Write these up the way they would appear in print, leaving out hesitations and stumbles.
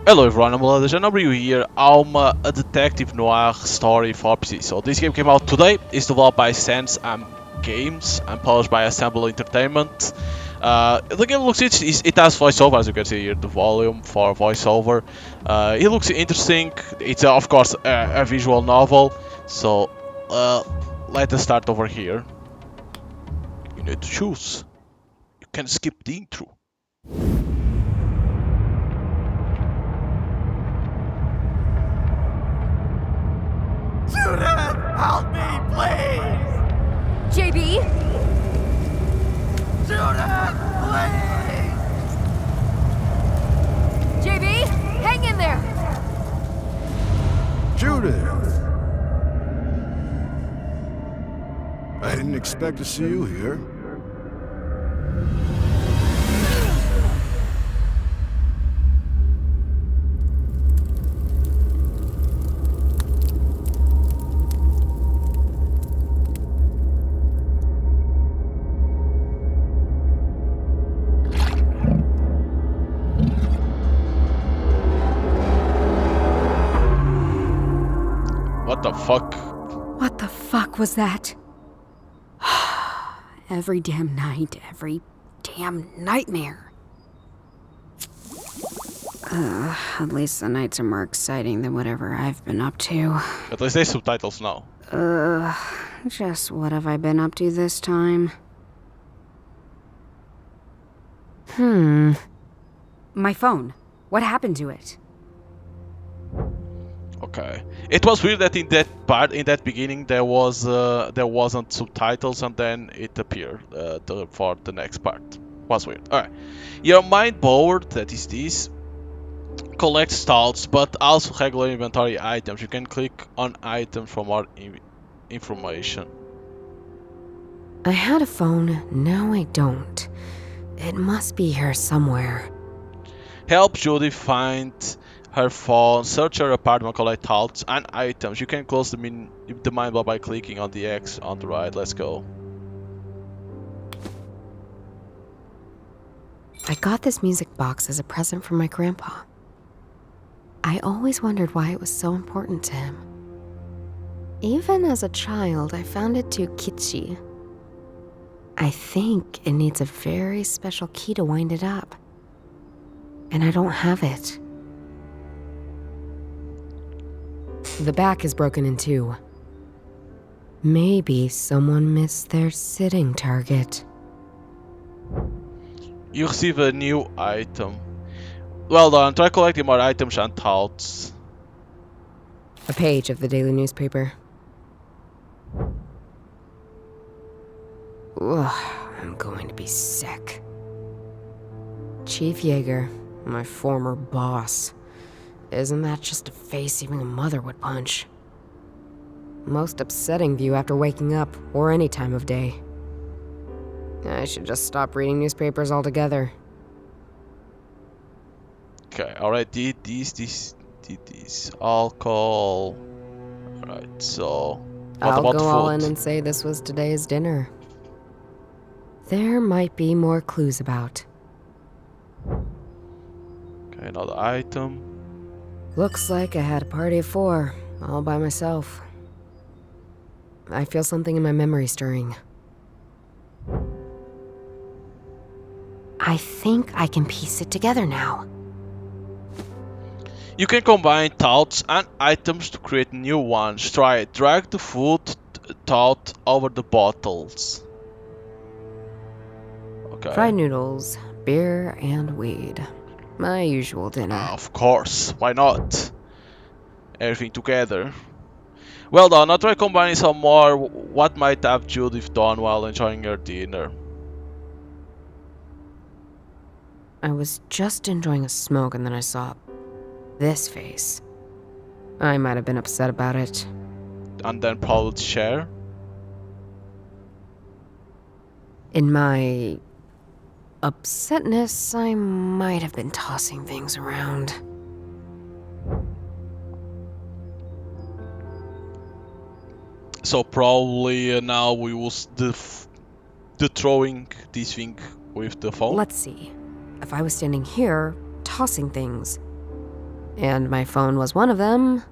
Hello everyone, I'm Vlad and I'm review here Hauma, a detective noir story for PC. So this game came out today, it's developed by Sense Games and published by Assemble Entertainment. The game looks it has voiceover, as you can see here, the volume for voiceover. It looks interesting, it's of course a visual novel, so let us start over here. You need to choose, you can skip the intro. Judith, help me, please! JB? Judith, please! JB? Hang in there! Judith! I didn't expect to see you here. What the fuck? What the fuck was that? Every damn night, every damn nightmare. At least the nights are more exciting than whatever I've been up to. At least there's subtitles now. Just what have I been up to this time? My phone. What happened to it? Okay. It was weird that in that beginning, there wasn't subtitles, and then it appeared for the next part. Was weird. All right. Your mind board, that is this, collects stats, but also regular inventory items. You can click on items for more information. I had a phone, now I don't. It must be here somewhere. Help Judy find her phone, search her apartment, collect thoughts and items. You can close the mind bar by clicking on the X on the right. Let's go. I got this music box as a present from my grandpa. I always wondered why it was so important to him. Even as a child, I found it too kitschy. I think it needs a very special key to wind it up. And I don't have it. The back is broken in two. Maybe someone missed their sitting target. You receive a new item. Well done. Try collecting more items and thoughts. A page of the daily newspaper. Ugh, I'm going to be sick. Chief Yeager, my former boss. Isn't that just a face even a mother would punch? Most upsetting view after waking up, or any time of day. I should just stop reading newspapers altogether. Okay, alright, did this. Alcohol. Alright, so what I'll about go food? all in and say this was today's dinner. There might be more clues about. Okay, another item. Looks like I had a party of 4, all by myself. I feel something in my memory stirring. I think I can piece it together now. You can combine thoughts and items to create new ones. Try it. Drag the food thought over the bottles. Okay. Fried noodles, beer, and weed. My usual dinner. Of course, why not? Everything together. Well done, now try combining some more. What might have Judith done while enjoying her dinner? I was just enjoying a smoke and then I saw this face. I might have been upset about it. And then probably share? In my upsetness, I might have been tossing things around. So probably now we will the throwing this thing with the phone. Let's see. If I was standing here, tossing things, And my phone was one of them.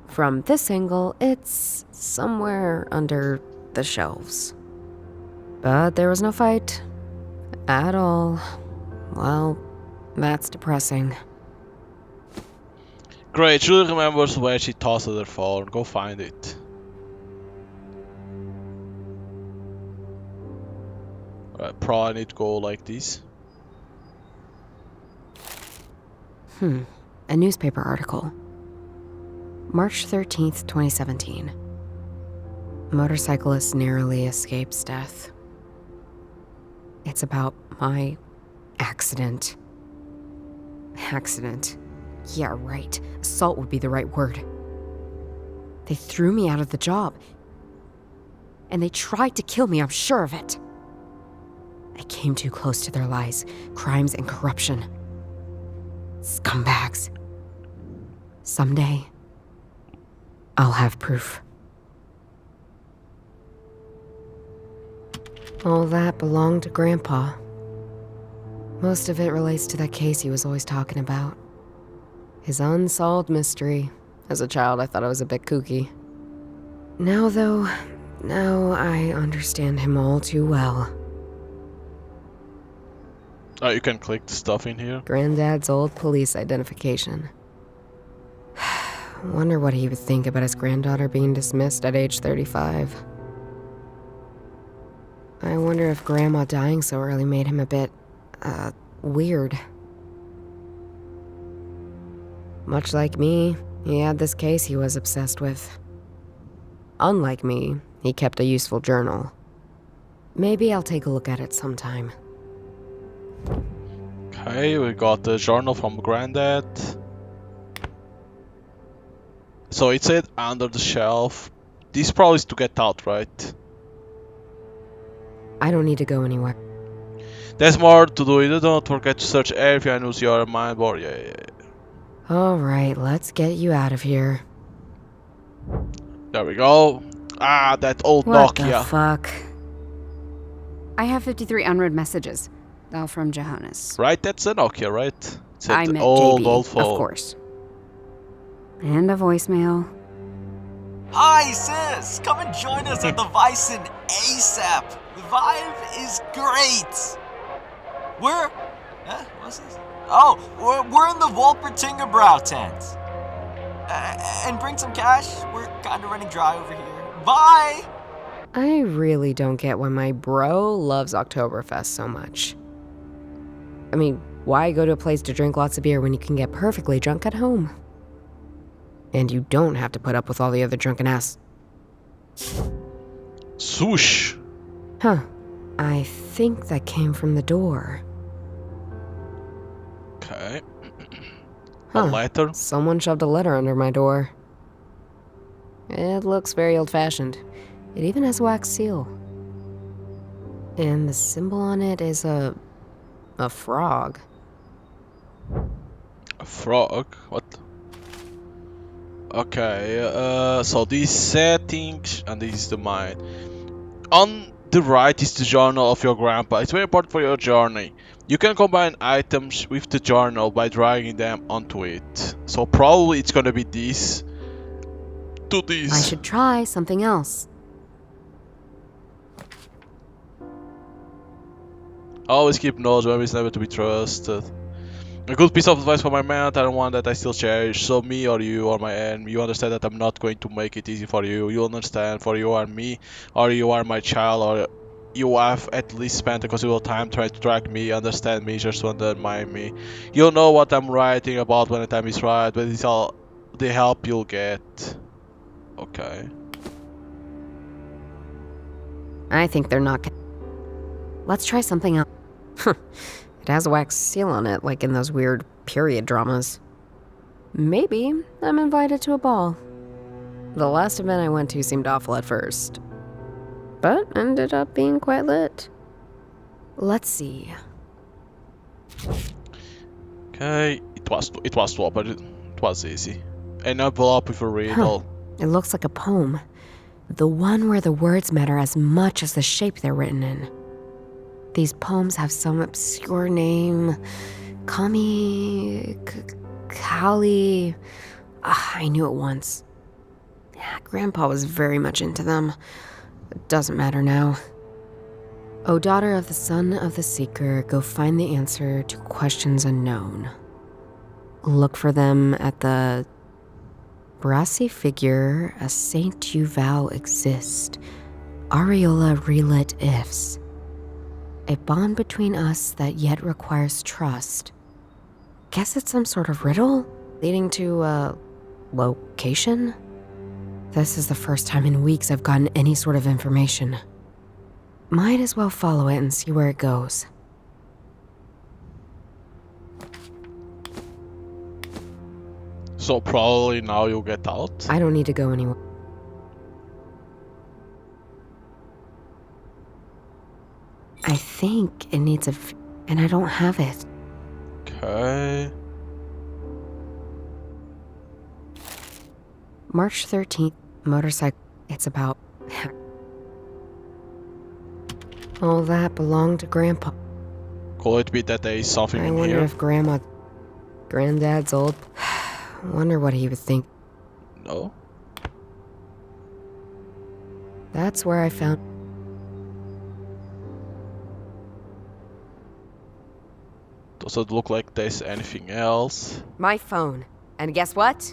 From this angle, it's somewhere under the shelves. But there was no fight. At all. Well, that's depressing. Great, she remembers where she tossed her phone. Go find it. Probably need to go like this. A newspaper article. March 13th, 2017. Motorcyclist narrowly escapes death. It's about my accident. Accident. Yeah, right. Assault would be the right word. They threw me out of the job. And they tried to kill me, I'm sure of it. I came too close to their lies, crimes, and corruption. Scumbags. Someday, I'll have proof. All that belonged to Grandpa. Most of it relates to that case he was always talking about. His unsolved mystery. As a child, I thought I was a bit kooky. Now, though, I understand him all too well. Oh, you can click the stuff in here. Granddad's old police identification. Wonder what he would think about his granddaughter being dismissed at age 35. I wonder if Grandma dying so early made him a bit, weird. Much like me, he had this case he was obsessed with. Unlike me, he kept a useful journal. Maybe I'll take a look at it sometime. Okay, we got the journal from Granddad. So it said under the shelf. This probably is to get out, right? I don't need to go anywhere. There's more to do. You don't forget to search everything and use your mind board. Yeah. Alright, let's get you out of here. There we go. Ah, that old What Nokia. the fuck? I have 53 unread messages. All from Johannes. Right, that's a Nokia, right? It's I an meant old JB, phone. of course. And a voicemail. Hi, sis! Come and join us at the Bison ASAP! The vibe is great! What's this? Oh, we're in the Wolpertinger Brow tent. And bring some cash. We're kinda running dry over here. Bye! I really don't get why my bro loves Oktoberfest so much. I mean, why go to a place to drink lots of beer when you can get perfectly drunk at home? And you don't have to put up with all the other drunken ass. Swoosh. Huh. I think that came from the door. Okay. Huh. A letter. Someone shoved a letter under my door. It looks very old-fashioned. It even has a wax seal. And the symbol on it is a frog. A frog? What? Okay, so these settings, and this is the mine. On the right is the journal of your grandpa. It's very important for your journey. You can combine items with the journal by dragging them onto it. So probably it's gonna be this to this. I should try something else. Always keep notes, memory is never to be trusted. A good piece of advice for my man, and one that I still cherish. So me or you or my enemy, you understand that I'm not going to make it easy for you. You understand, for you are me, or you are my child, or you have at least spent a considerable time trying to track me, understand me, just to undermine me. You'll know what I'm writing about when the time is right, but it's all the help you'll get. Okay. I think they're not. Let's try something else. It has a wax seal on it, like in those weird period dramas. Maybe I'm invited to a ball. The last event I went to seemed awful at first, but ended up being quite lit. Let's see. Okay, it was swap, but it was easy. An envelope with a riddle. It looks like a poem. The one where the words matter as much as the shape they're written in. These poems have some obscure name. Callie. I knew it once. Yeah, Grandpa was very much into them. It doesn't matter now. O daughter of the son of the seeker, go find the answer to questions unknown. Look for them at the brassy figure, a saint you vow exist. Areola relit ifs. A bond between us that yet requires trust. Guess it's some sort of riddle leading to a location? This is the first time in weeks I've gotten any sort of information. Might as well follow it and see where it goes. So probably now you'll get out. I don't need to go anywhere. I think it needs and I don't have it. Okay. March 13th, motorcycle. It's about... All that belonged to Grandpa. Could it be that there is something I in wonder here? if Granddad's old... Wonder what he would think. No. That's where I found... Does it look like there's anything else? My phone. And guess what?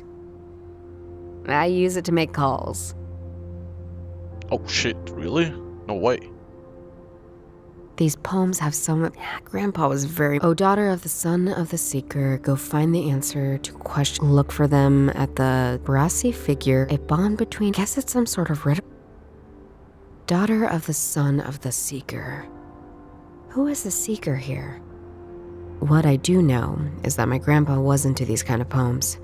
I use it to make calls. Oh shit, really? No way. These poems have some... Grandpa was very... O daughter of the son of the seeker, go find the answer to question. Look for them at the brassy figure, a bond between... Guess it's some sort of riddle. Daughter of the son of the seeker. Who is the seeker here? What I do know is that my grandpa was into these kind of poems.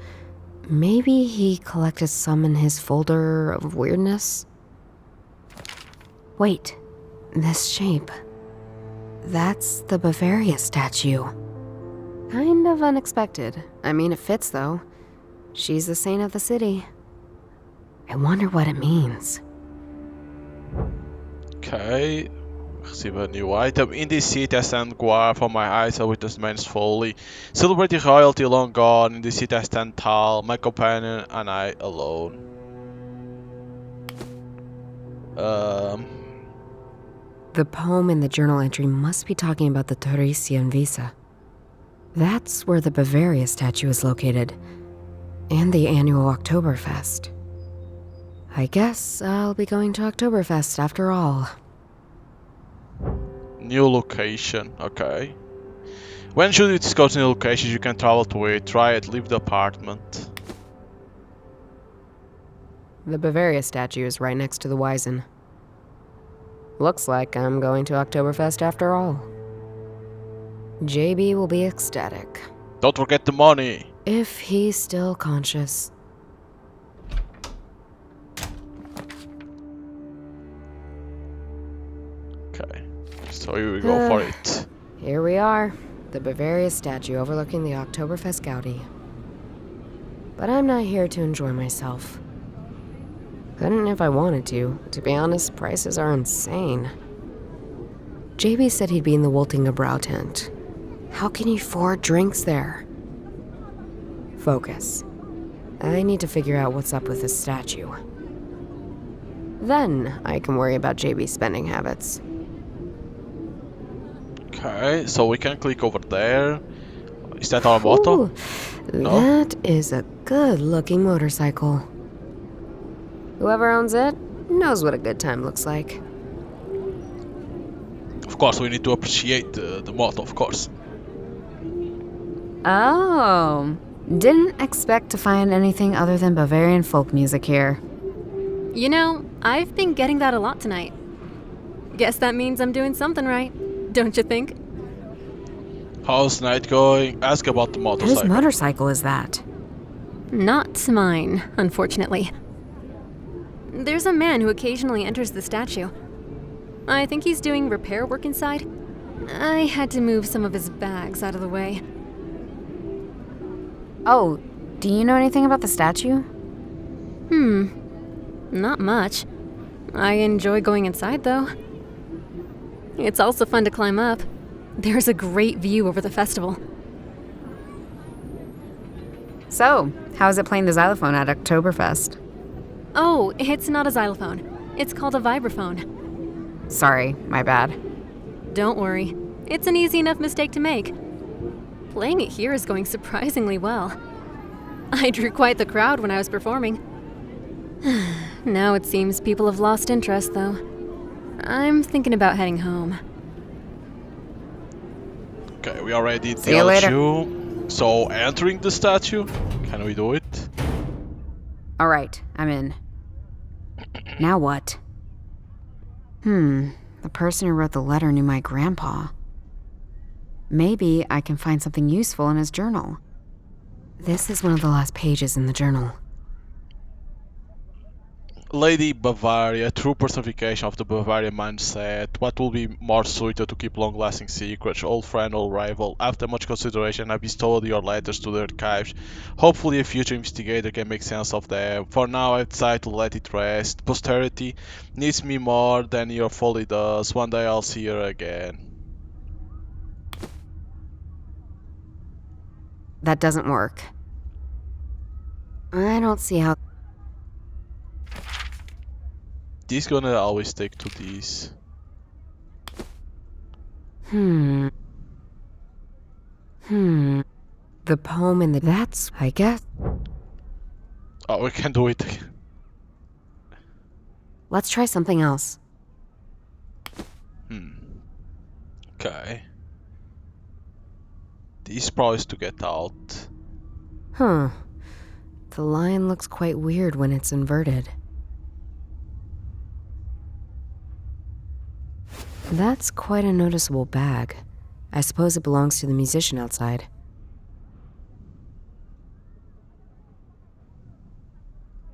Maybe he collected some in his folder of weirdness? Wait, this shape... That's the Bavaria statue. Kind of unexpected. I mean, it fits, though. She's the saint of the city. I wonder what it means. Okay. Receive a new item. In this city I stand guard for my eyes are with this man's folly. Celebrating royalty long gone. In this city I stand tall. My companion and I alone. The poem in the journal entry must be talking about the Torresian Visa. That's where the Bavaria statue is located, and the annual Oktoberfest. I guess I'll be going to Oktoberfest after all. New location, okay. When should you discuss new locations you can travel to it? Try it, leave the apartment. The Bavaria statue is right next to the Wiesen. Looks like I'm going to Oktoberfest after all. JB will be ecstatic. Don't forget the money! If he's still conscious. Okay, so here we go for it. Here we are, the Bavaria statue overlooking the Oktoberfest Gaudi. But I'm not here to enjoy myself. Couldn't if I wanted to. To be honest, prices are insane. JB said he'd be in the Woltinger Brow tent. How can you afford drinks there? Focus. I need to figure out what's up with this statue. Then I can worry about JB's spending habits. Okay, so we can click over there. Is that our motto? Ooh, No? that is a good-looking motorcycle. Whoever owns it knows what a good time looks like. Of course, we need to appreciate the motto, of course. Oh, didn't expect to find anything other than Bavarian folk music here. You know, I've been getting that a lot tonight. Guess that means I'm doing something right, don't you think? How's night going? Ask about the Whose motorcycle. motorcycle is that? Not mine, unfortunately. There's a man who occasionally enters the statue. I think he's doing repair work inside. I had to move some of his bags out of the way. Oh, do you know anything about the statue? Not much. I enjoy going inside, though. It's also fun to climb up. There's a great view over the festival. So, how's it playing the xylophone at Oktoberfest? Oh, it's not a xylophone. It's called a vibraphone. Sorry, my bad. Don't worry. It's an easy enough mistake to make. Playing it here is going surprisingly well. I drew quite the crowd when I was performing. Now it seems people have lost interest, though. I'm thinking about heading home. Okay, we already See you later. So, entering the statue, can we do it? Alright, I'm in. Now what? The person who wrote the letter knew my grandpa. Maybe I can find something useful in his journal. This is one of the last pages in the journal. Lady Bavaria, true personification of the Bavarian mindset. What will be more suited to keep long-lasting secrets? Old friend, old rival. After much consideration, I bestowed your letters to the archives. Hopefully a future investigator can make sense of them. For now, I decide to let it rest. Posterity needs me more than your folly does. One day I'll see her again. That doesn't work. I don't see how... This gonna always stick to these. The poem in the... That's, I guess. Oh, we can do it again. Let's try something else. Okay. These probably is to get out. The line looks quite weird when it's inverted. That's quite a noticeable bag. I suppose it belongs to the musician outside.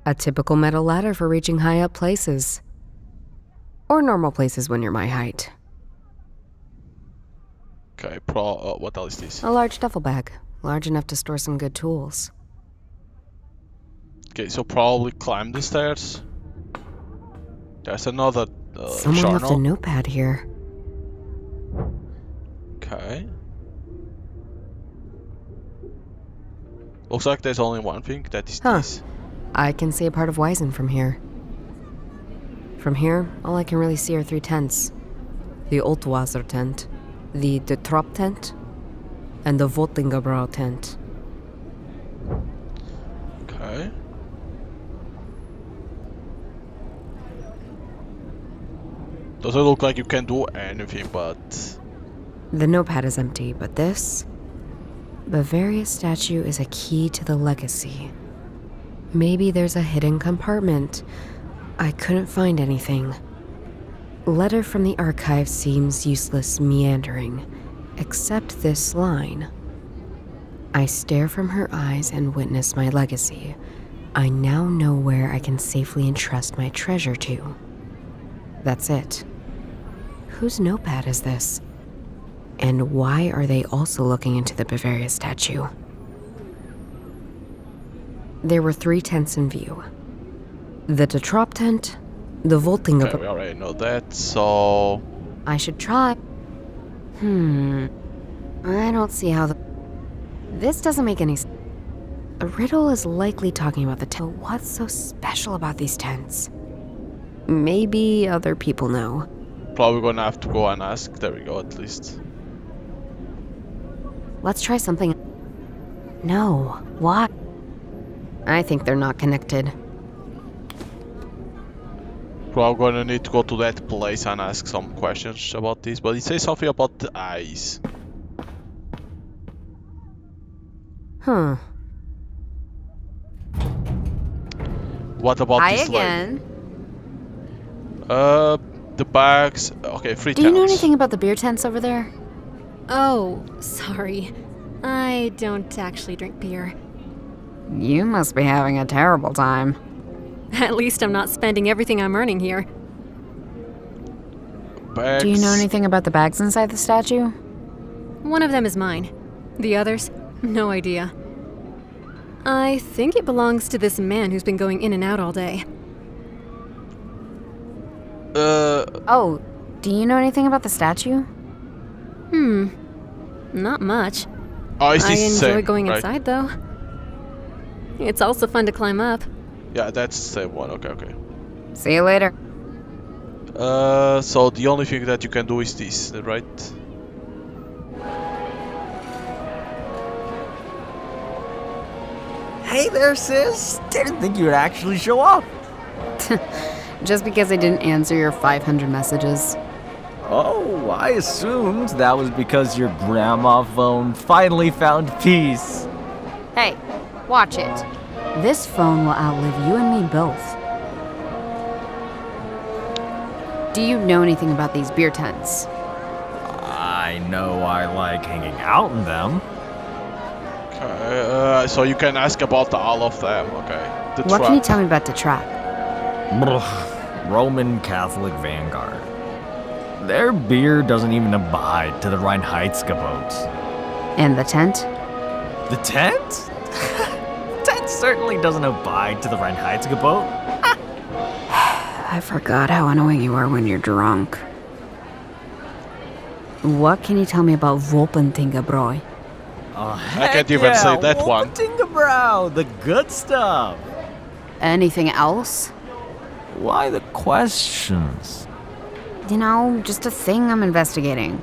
A typical metal ladder for reaching high up places. Or normal places when you're my height. Okay, what else is this? A large duffel bag, large enough to store some good tools. Okay, so probably climb the stairs. There's another Someone left a journal. notepad here. Okay. Looks like there's only one thing, that is this. I can see a part of Wiesen from here. From here, all I can really see are 3 tents. The Altwasser tent, the De Trop tent, and the Vottingerbrau tent. Okay. Doesn't look like you can do anything, but... The notepad is empty, but this... Bavaria's statue is a key to the legacy. Maybe there's a hidden compartment. I couldn't find anything. Letter from the archive seems useless meandering, except this line. I stare from her eyes and witness my legacy. I now know where I can safely entrust my treasure to. That's it. Whose notepad is this? And why are they also looking into the Bavaria statue? There were 3 tents in view. The De Trop tent, the Voltinger... Okay, we already know that, so... I should try. I don't see how the... This doesn't make any sense. The riddle is likely talking about the tent. What's so special about these tents? Maybe other people know. Probably gonna have to go and ask. There we go, at least. Let's try something. No. What? I think they're not connected. Probably gonna need to go to that place and ask some questions about this, but it says something about the eyes. What about Hi this again. lady? The bags. Okay, 3 Do you know tents. anything about the beer tents over there? Oh, sorry. I don't actually drink beer. You must be having a terrible time. At least I'm not spending everything I'm earning here. Bags. Do you know anything about the bags inside the statue? One of them is mine. The others? No idea. I think it belongs to this man who's been going in and out all day. Oh, do you know anything about the statue? Not much. Oh, it's I the enjoy same, going right? inside, though. It's also fun to climb up. Yeah, that's the same one. Okay. See you later. So the only thing that you can do is this, right? Hey there, sis. Didn't think you would actually show up. Just because I didn't answer your 500 messages. Oh, I assumed that was because your grandma phone finally found peace. Hey, watch it. This phone will outlive you and me both. Do you know anything about these beer tents? I know I like hanging out in them. Okay, so you can ask about all of them, okay. The What can you trap. tell me about the trap? Roman Catholic Vanguard. Their beer doesn't even abide to the Reinheitsgebot. And the tent? The tent? Tent certainly doesn't abide to the Reinheitsgebot. I forgot how annoying you are when you're drunk. What can you tell me about Wolpentingebräu? Oh, I can't even say that one. Wolpentingebräu, the good stuff. Anything else? Why the questions? You know, just a thing I'm investigating.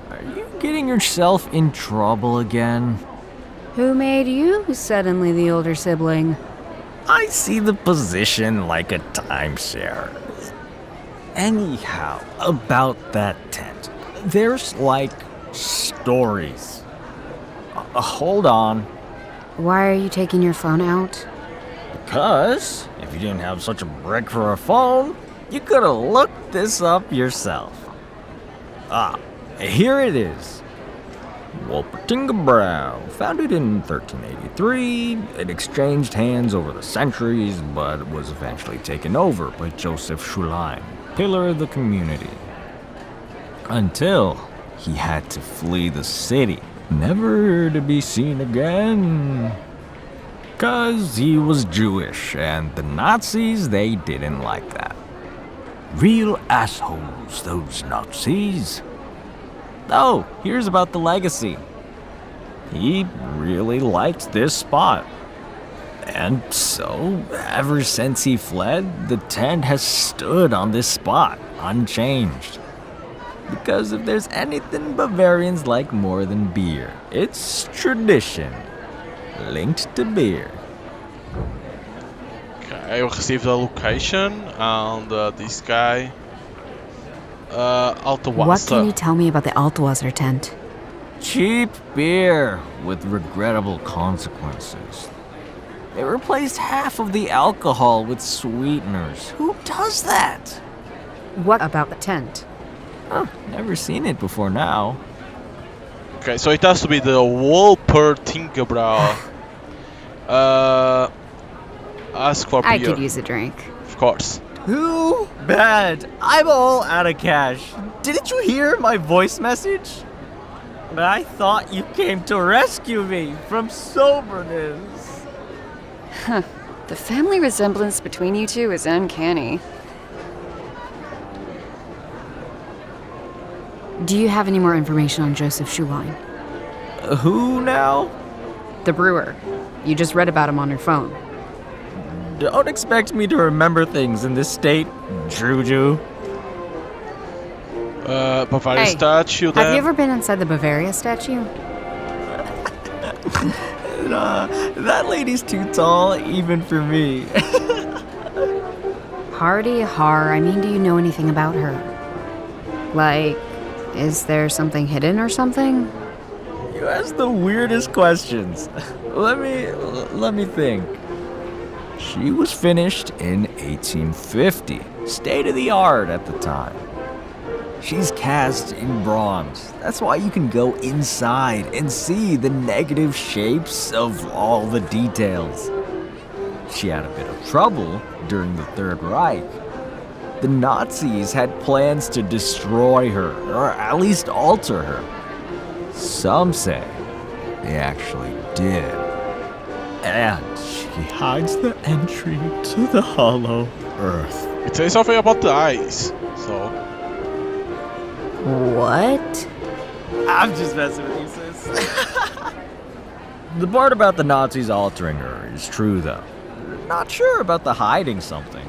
Are you getting yourself in trouble again? Who made you suddenly the older sibling? I see the position like a timeshare. Anyhow, about that tent. There's like stories. Hold on. Why are you taking your phone out? Because if you didn't have such a brick for a phone, you could have looked this up yourself. Here it is. Wolpentingebräu, founded in 1383, it exchanged hands over the centuries, but was eventually taken over by Joseph Schulein, pillar of the community. Until he had to flee the city, never to be seen again. 'Cause he was Jewish, and the Nazis, they didn't like that. Real assholes, those Nazis. Oh, here's about the legacy. He really liked this spot. And so, ever since he fled, the tent has stood on this spot, unchanged. Because if there's anything Bavarians like more than beer, it's tradition, linked to beer. Okay, we received the location and this guy. What can you Altawasser. tell me about the Altwasser tent? Cheap beer with regrettable consequences. They replaced half of the alcohol with sweeteners. Who does that? What about the tent? Never seen it before now. Okay, so it has to be the Wolpertingebräu. Ask for beer. I could use a drink. Of course. Too bad. I'm all out of cash. Didn't you hear my voice message? I thought you came to rescue me from soberness. The family resemblance between you two is uncanny. Do you have any more information on Joseph Schulein? Who now? The brewer. You just read about him on your phone. Don't expect me to remember things in this state, Juju. Bavaria Hey, statue Have then. you ever been inside the Bavaria statue? That lady's too tall, even for me. Hardy har, I mean, do you know anything about her? Like, is there something hidden or something? You ask the weirdest questions. Let me think. She was finished in 1850, state of the art at the time. She's cast in bronze. That's why you can go inside and see the negative shapes of all the details. She had a bit of trouble during the Third Reich. The Nazis had plans to destroy her, or at least alter her. Some say they actually did. And she hides the entry to the hollow earth. It says something about the eyes. So What? I'm just messing with you, sis. The part about the Nazis altering her is true, though. Not sure about the hiding something.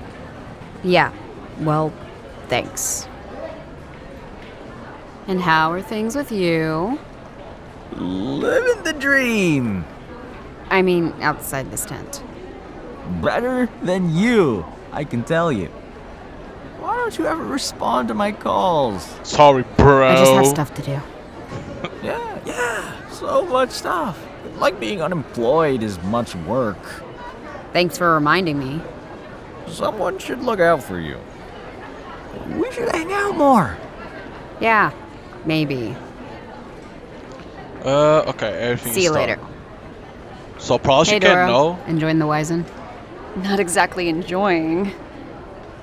Yeah, well, thanks. And how are things with you? Living the dream! I mean, outside this tent. Better than you, I can tell you. Why don't you ever respond to my calls? Sorry, bro. I just have stuff to do. Yeah, so much stuff. Like being unemployed is much work. Thanks for reminding me. Someone should look out for you. We should hang out more. Yeah, maybe. Okay, everything See is you done. later. So probably Hey, she can Doro. know. Enjoying the Wizen? Not exactly enjoying.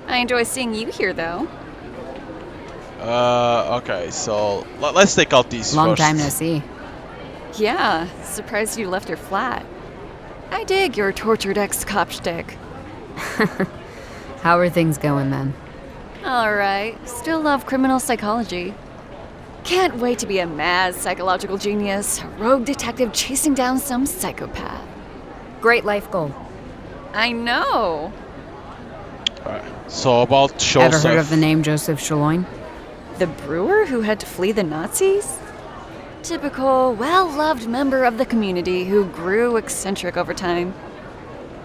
I enjoy seeing you here, though. Okay, so let's take out these Long first. time no see. Yeah, surprised you left her flat. I dig your tortured ex-cop shtick. How are things going then? Alright, still love criminal psychology. Can't wait to be a mad psychological genius, a rogue detective chasing down some psychopath. Great life goal. I know! Alright, so about Joseph. Ever heard of the name Joseph Chaloin? The brewer who had to flee the Nazis? Typical, well-loved member of the community who grew eccentric over time.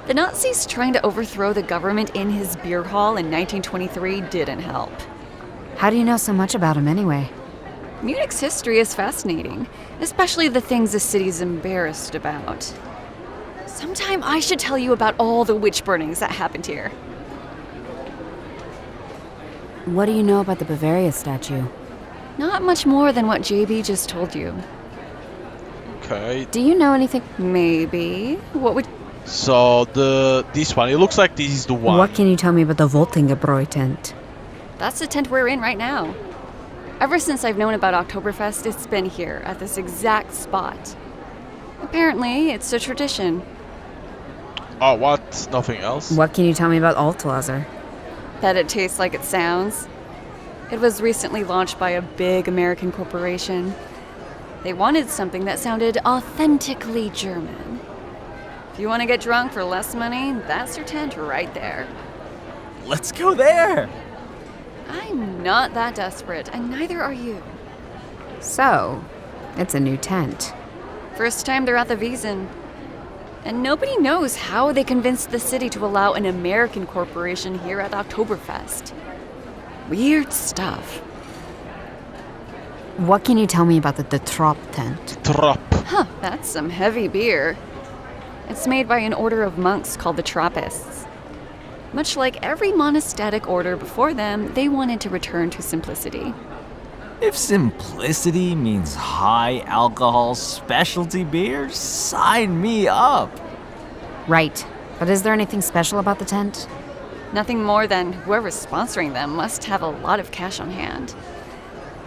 The Nazis trying to overthrow the government in his beer hall in 1923 didn't help. How do you know so much about him anyway? Munich's history is fascinating, especially the things the city's embarrassed about. Sometime I should tell you about all the witch burnings that happened here. What do you know about the Bavaria statue? Not much more than what JB just told you. Okay, Do you know anything? Maybe. What would... so this one, it looks like this is the one. What can you tell me about the Voltingebräu tent? That's the tent we're in right now. Ever since I've known about Oktoberfest, it's been here, at this exact spot. Apparently, it's a tradition. Oh, what? Nothing else? What can you tell me about Altwasser? That it tastes like it sounds. It was recently launched by a big American corporation. They wanted something that sounded authentically German. If you want to get drunk for less money, that's your tent right there. Let's go there. I'm not that desperate, and neither are you. So, it's a new tent. First time they're at the Wiesn. And nobody knows how they convinced the city to allow an American corporation here at Oktoberfest. Weird stuff. What can you tell me about the Trop tent? Trap. Huh, that's some heavy beer. It's made by an order of monks called the Trappists. Much like every monastic order before them, they wanted to return to simplicity. If simplicity means high alcohol specialty beers, sign me up. Right. But is there anything special about the tent? Nothing more than whoever's sponsoring them must have a lot of cash on hand.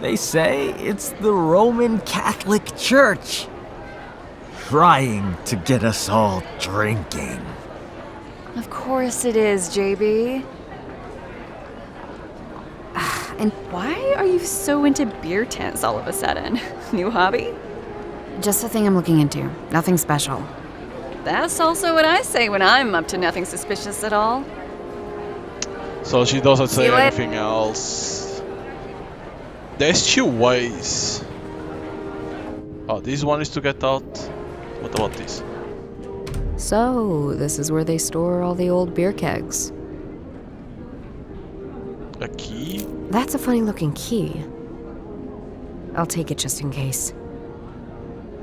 They say it's the Roman Catholic Church trying to get us all drinking. Of course it is, JB. And why are you so into beer tents all of a sudden? New hobby? Just a thing I'm looking into. Nothing special. That's also what I say when I'm up to nothing suspicious at all. So she doesn't say See what? anything else. There's two ways. Oh, this one is to get out. What about this? So, this is where they store all the old beer kegs. A key? That's a funny looking key. I'll take it just in case.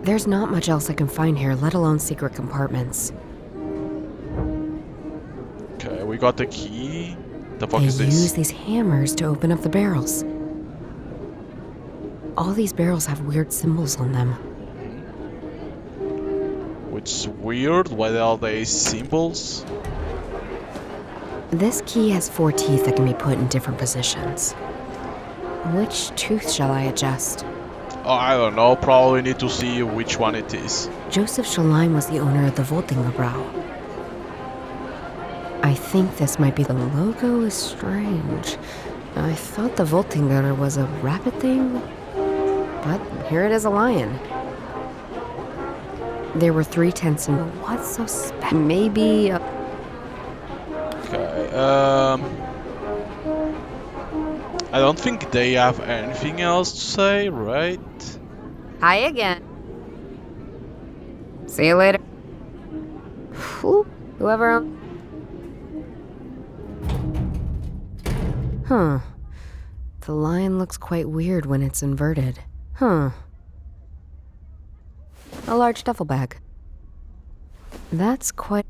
There's not much else I can find here, let alone secret compartments. Okay, we got the key. The fuck They is use this? these hammers to open up the barrels. All these barrels have weird symbols on them. Which is weird. Why are they symbols? This key has 4 teeth that can be put in different positions. Which tooth shall I adjust? Oh, I don't know. Probably need to see which one it is. Joseph Schlein was the owner of the Voltingebräu. I think this might be the logo is strange. I thought the Voltinger was a rabbit thing, but here it is a lion. There were 3 tents in. What's so special? Maybe. Okay. I don't think they have anything else to say, right? Hi again. See you later. Whoever. Huh. The lion looks quite weird when it's inverted. Huh. A large duffel bag. That's quite.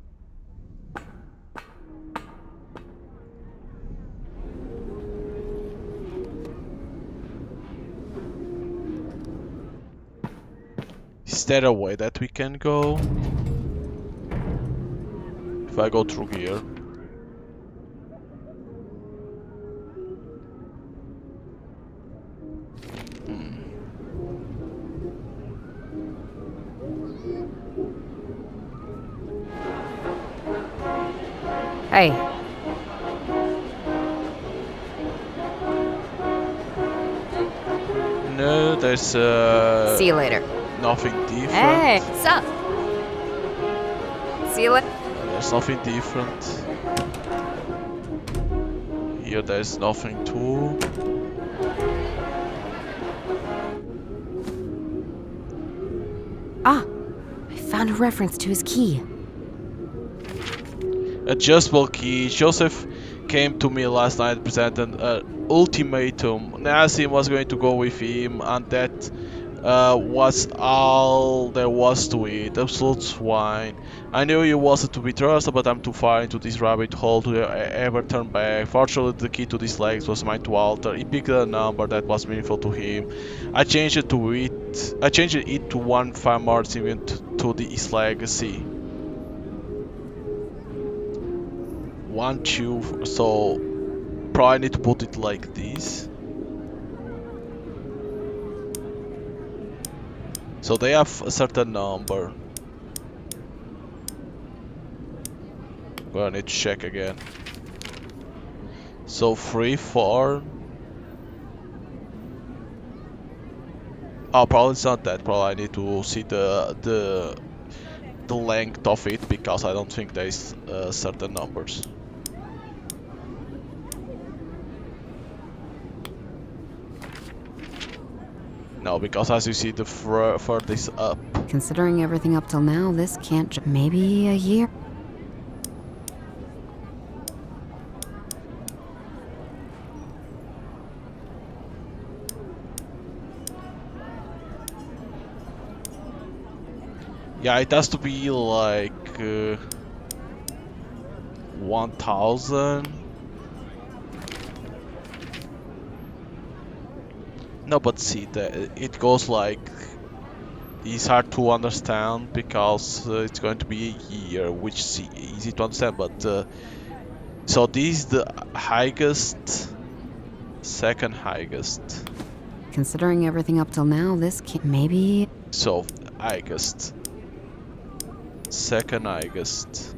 Is there a way that we can go? If I go through here. Hey. No, there's See you later. nothing different. Hey, sup? See you later. There's nothing different. Here there's nothing too. Ah! I found a reference to his key. Adjustable key. Joseph came to me last night presented an ultimatum. Nazim was going to go with him, and that was all there was to it. Absolute swine. I knew he wasn't to be trusted, but I'm too far into this rabbit hole to ever turn back. Fortunately, the key to these legs was mine to alter. He picked a number that was meaningful to him. I changed it to 1 far more significant to his legacy. 1, 2, so probably need to put it like this. So they have a certain number. Well, I need to check again. So 3, 4. Oh, probably it's not that. Probably I need to see the length of it, because I don't think there's certain numbers. No, because as you see, the furthest up. Considering everything up till now, this can't maybe a year? Yeah, it has to be like 1000. No, but see, it goes like, it's hard to understand because it's going to be a year, which is easy to understand, but so this is the highest, second highest. Considering everything up till now, this can't maybe. So highest, second highest.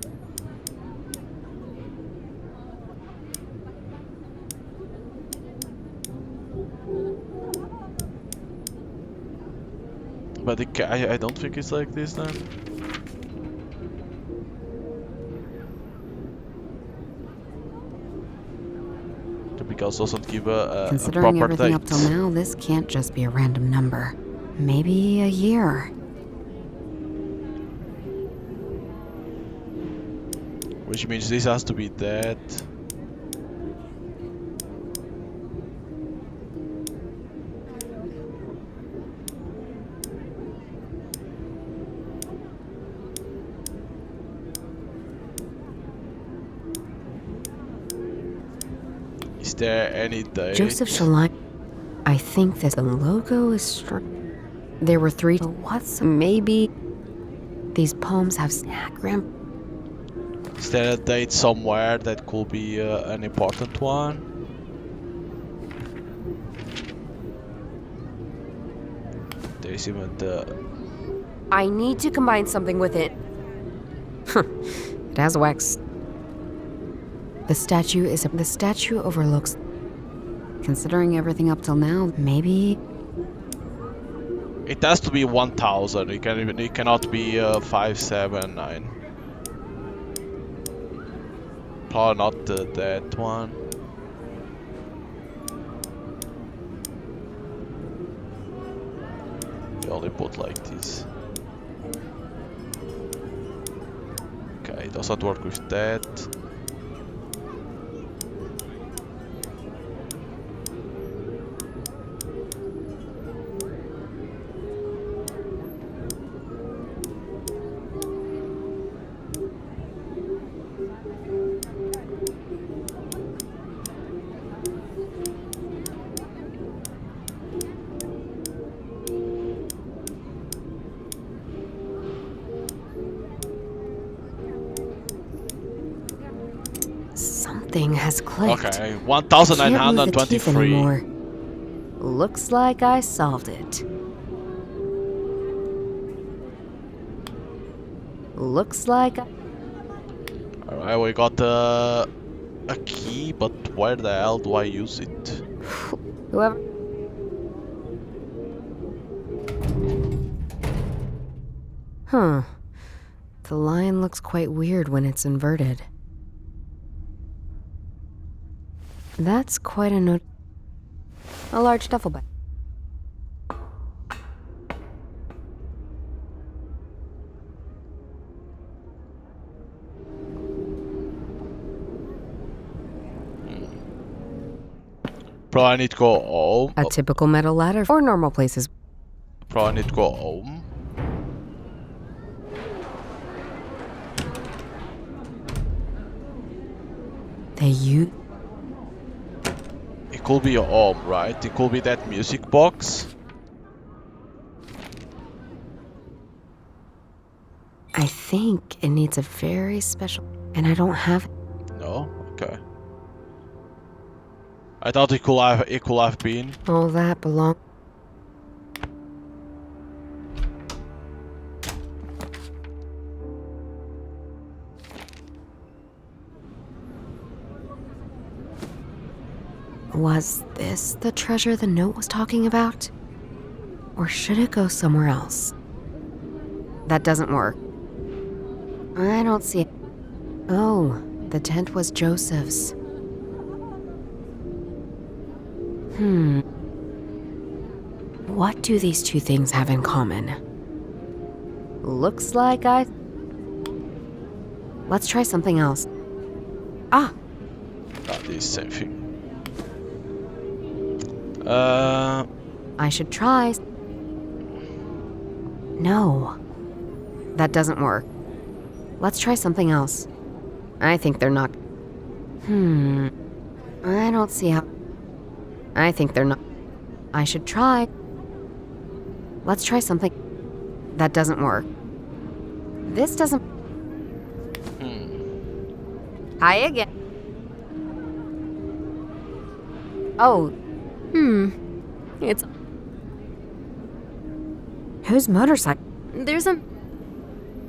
But I don't think it's like this then. Because it doesn't give a Considering proper everything date. up till now, this can't just be a random number. Maybe a year. Which means this has to be that. Is there any date? Joseph Shaline. I think that the logo is There were 3. What's maybe these poems have Graham. Is there a date somewhere that could be an important one? There's even the. I need to combine something with it. It has wax. The statue overlooks. Considering everything up till now, maybe. It has to be 1000. It cannot be 579. Probably not that one. We only put like this. Okay, it does not work with that. Something has clicked. Okay, Can't move the teeth 1923. anymore. Looks like I solved it. Looks like Alright, we got a key, but where the hell do I use it? whoever. Huh. The lion looks quite weird when it's inverted. That's quite a note. A large duffel bag. Probably I need to go home. A typical metal ladder or normal places. Probably need to go home. They use. It could be a home, right? It could be that music box. I think it needs a very special. And I don't have. No? Okay. I thought it could have been. All that belong. Was this the treasure the note was talking about? Or should it go somewhere else? That doesn't work. I don't see it. Oh, the tent was Joseph's. What do these two things have in common? Looks like Let's try something else. Ah! That is same thing. I should try. No. That doesn't work. Let's try something else. I think they're not. I don't see how. I think they're not. I should try. Let's try something. That doesn't work. This doesn't. Hi again. Oh, It's. whose motorcycle? There's a.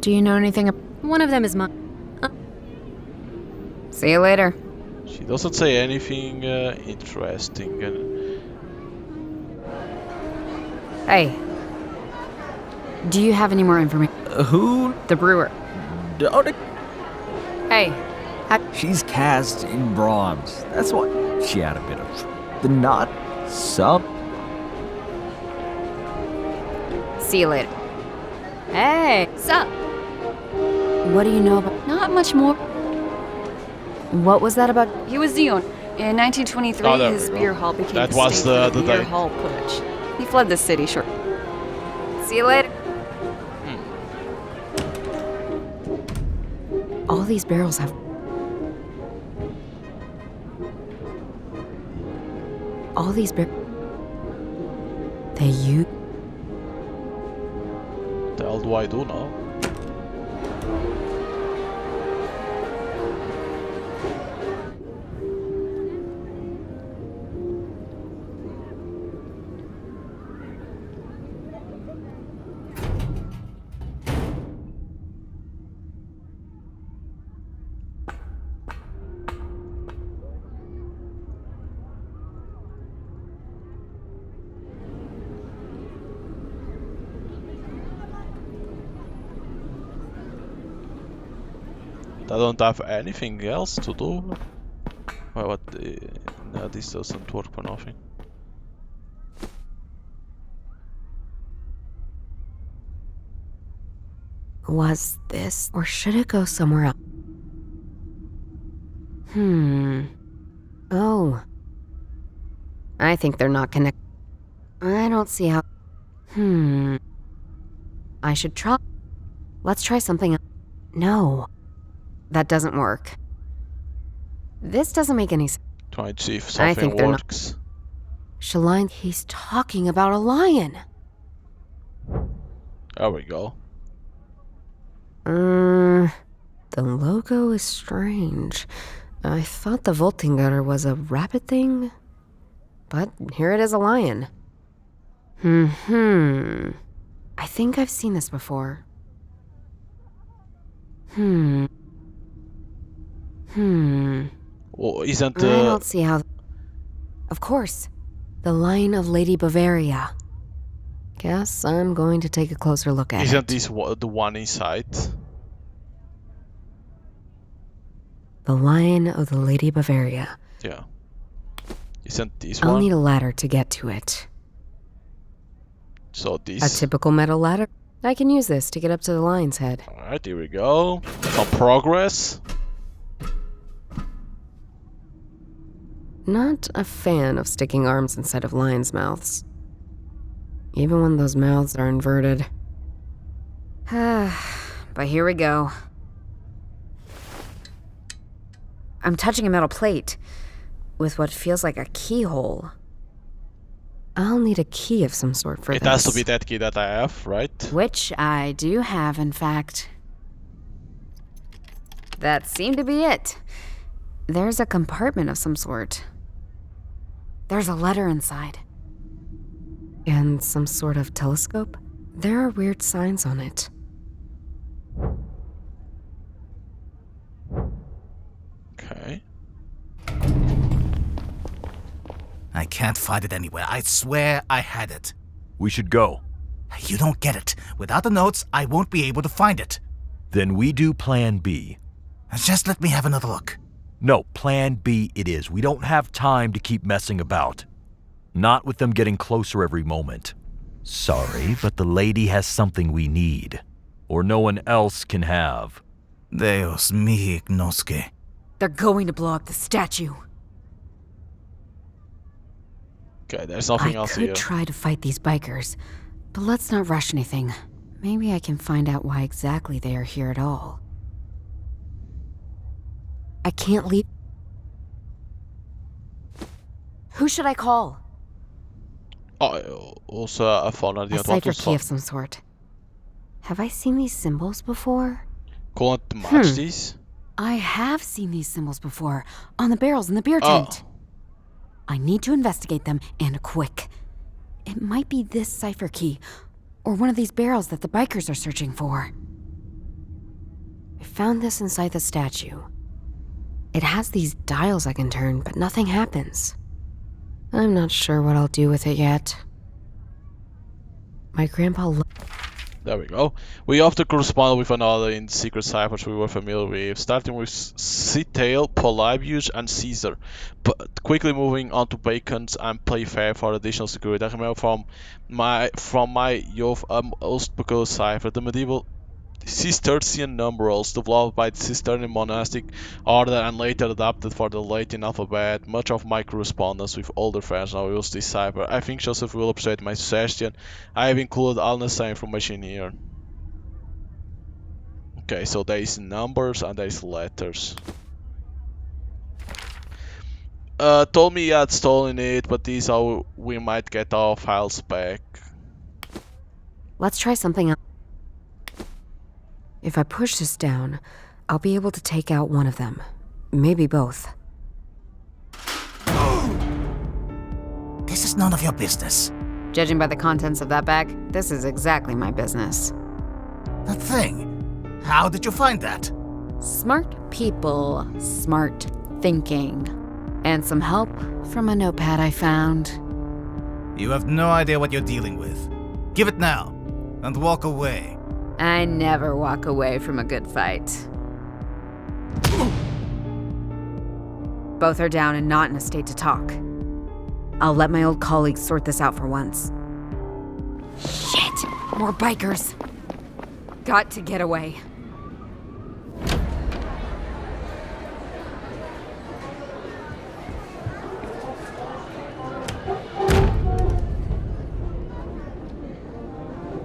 Do you know anything? One of them is mine. See you later. She doesn't say anything interesting. Hey. Do you have any more information? Who? The brewer. Don't Hey. She's cast in bronze. That's what she had a bit of. The knot, some. See you later. Hey. Sup? What do you know about? Not much more. What was that about? He was the owner. In 1923, Oh, there his we go. beer hall became That the was state for the beer day. hall putsch. He fled the city short. See you later. All these barrels have. All these They use. What the hell do I do now? I don't have anything else to do. Well, what? No, this doesn't work for nothing. Was this, or should it go somewhere else? Oh. I think they're not connected. I don't see how. I should try. Let's try something else. No. That doesn't work. This doesn't make any sense. Try to see if I something think they're not. works. Shaline, he's talking about a lion. There we go. The logo is strange. I thought the vaulting gutter was a rabbit thing, but here it is, a lion. I think I've seen this before. Well, isn't I don't see how. Of course, the Lion of Lady Bavaria. Guess I'm going to take a closer look at isn't it. this the one inside? The Lion of the Lady Bavaria. Yeah. Isn't this I'll one? need a ladder to get to it. So A this. typical metal ladder? I can use this to get up to the lion's head. Alright, here we go. Some progress. Not a fan of sticking arms inside of lions' mouths. Even when those mouths are inverted. But here we go. I'm touching a metal plate with what feels like a keyhole. I'll need a key of some sort for It this. has to be that key that I have, right? Which I do have, in fact. That seemed to be it. There's a compartment of some sort. There's a letter inside. And some sort of telescope. There are weird signs on it. Okay. I can't find it anywhere. I swear I had it. We should go. You don't get it. Without the notes, I won't be able to find it. Then we do Plan B. Just let me have another look. No, Plan B it is. We don't have time to keep messing about. Not with them getting closer every moment. Sorry, but the lady has something we need. Or no one else can have. Deus me ignosce. They're going to blow up the statue. Okay, there's nothing else I could here. try to fight these bikers, but let's not rush anything. Maybe I can find out why exactly they are here at all. I can't leave. Who should I call? Oh, also I found I A didn't want cipher to key of some sort. Have I seen these symbols before? Couldn't match these? I have seen these symbols before, on the barrels in the beer Oh. tent. I need to investigate them, and quick. It might be this cipher key, or one of these barrels that the bikers are searching for. I found this inside the statue. It has these dials I can turn, but nothing happens. I'm not sure what I'll do with it yet. My grandpa There we go. We often correspond with another in secret ciphers we were familiar with, starting with C-Tail, Polybius, and Caesar, but quickly moving on to Bacon's and Playfair for additional security. I remember from my youth most peculiar cipher, the medieval Cistercian numerals developed by the Cistercian monastic order and later adapted for the Latin alphabet. Much of my correspondence with older friends now use this cipher. I think Joseph will appreciate my suggestion. I have included all necessary information here. Okay, so there is numbers and there is letters. Told me he had stolen it, but this is how we might get our files back. Let's try something else. If I push this down, I'll be able to take out one of them. Maybe both. This is none of your business. Judging by the contents of that bag, this is exactly my business. That thing. How did you find that? Smart people, smart thinking. And some help from a notepad I found. You have no idea what you're dealing with. Give it now, and walk away. I never walk away from a good fight. Both are down and not in a state to talk. I'll let my old colleagues sort this out for once. Shit! More bikers! Got to get away.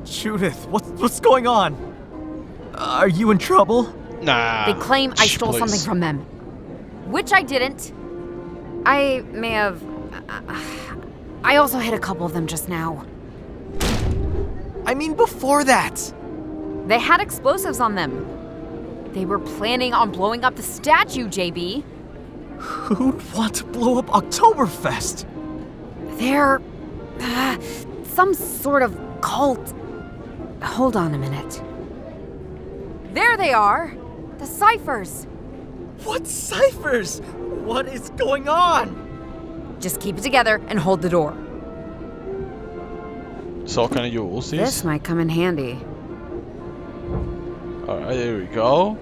Judith, what's going on? Are you in trouble? Nah. They claim I stole please. something from them. Which I didn't. I may have... I also hit a couple of them just now. I mean before that. They had explosives on them. They were planning on blowing up the statue, JB. Who'd want to blow up Oktoberfest? They're... some sort of cult. Hold on a minute. There they are! The ciphers! What ciphers? What is going on? Just keep it together and hold the door. So can I use This this? might come in handy. Alright, here we go.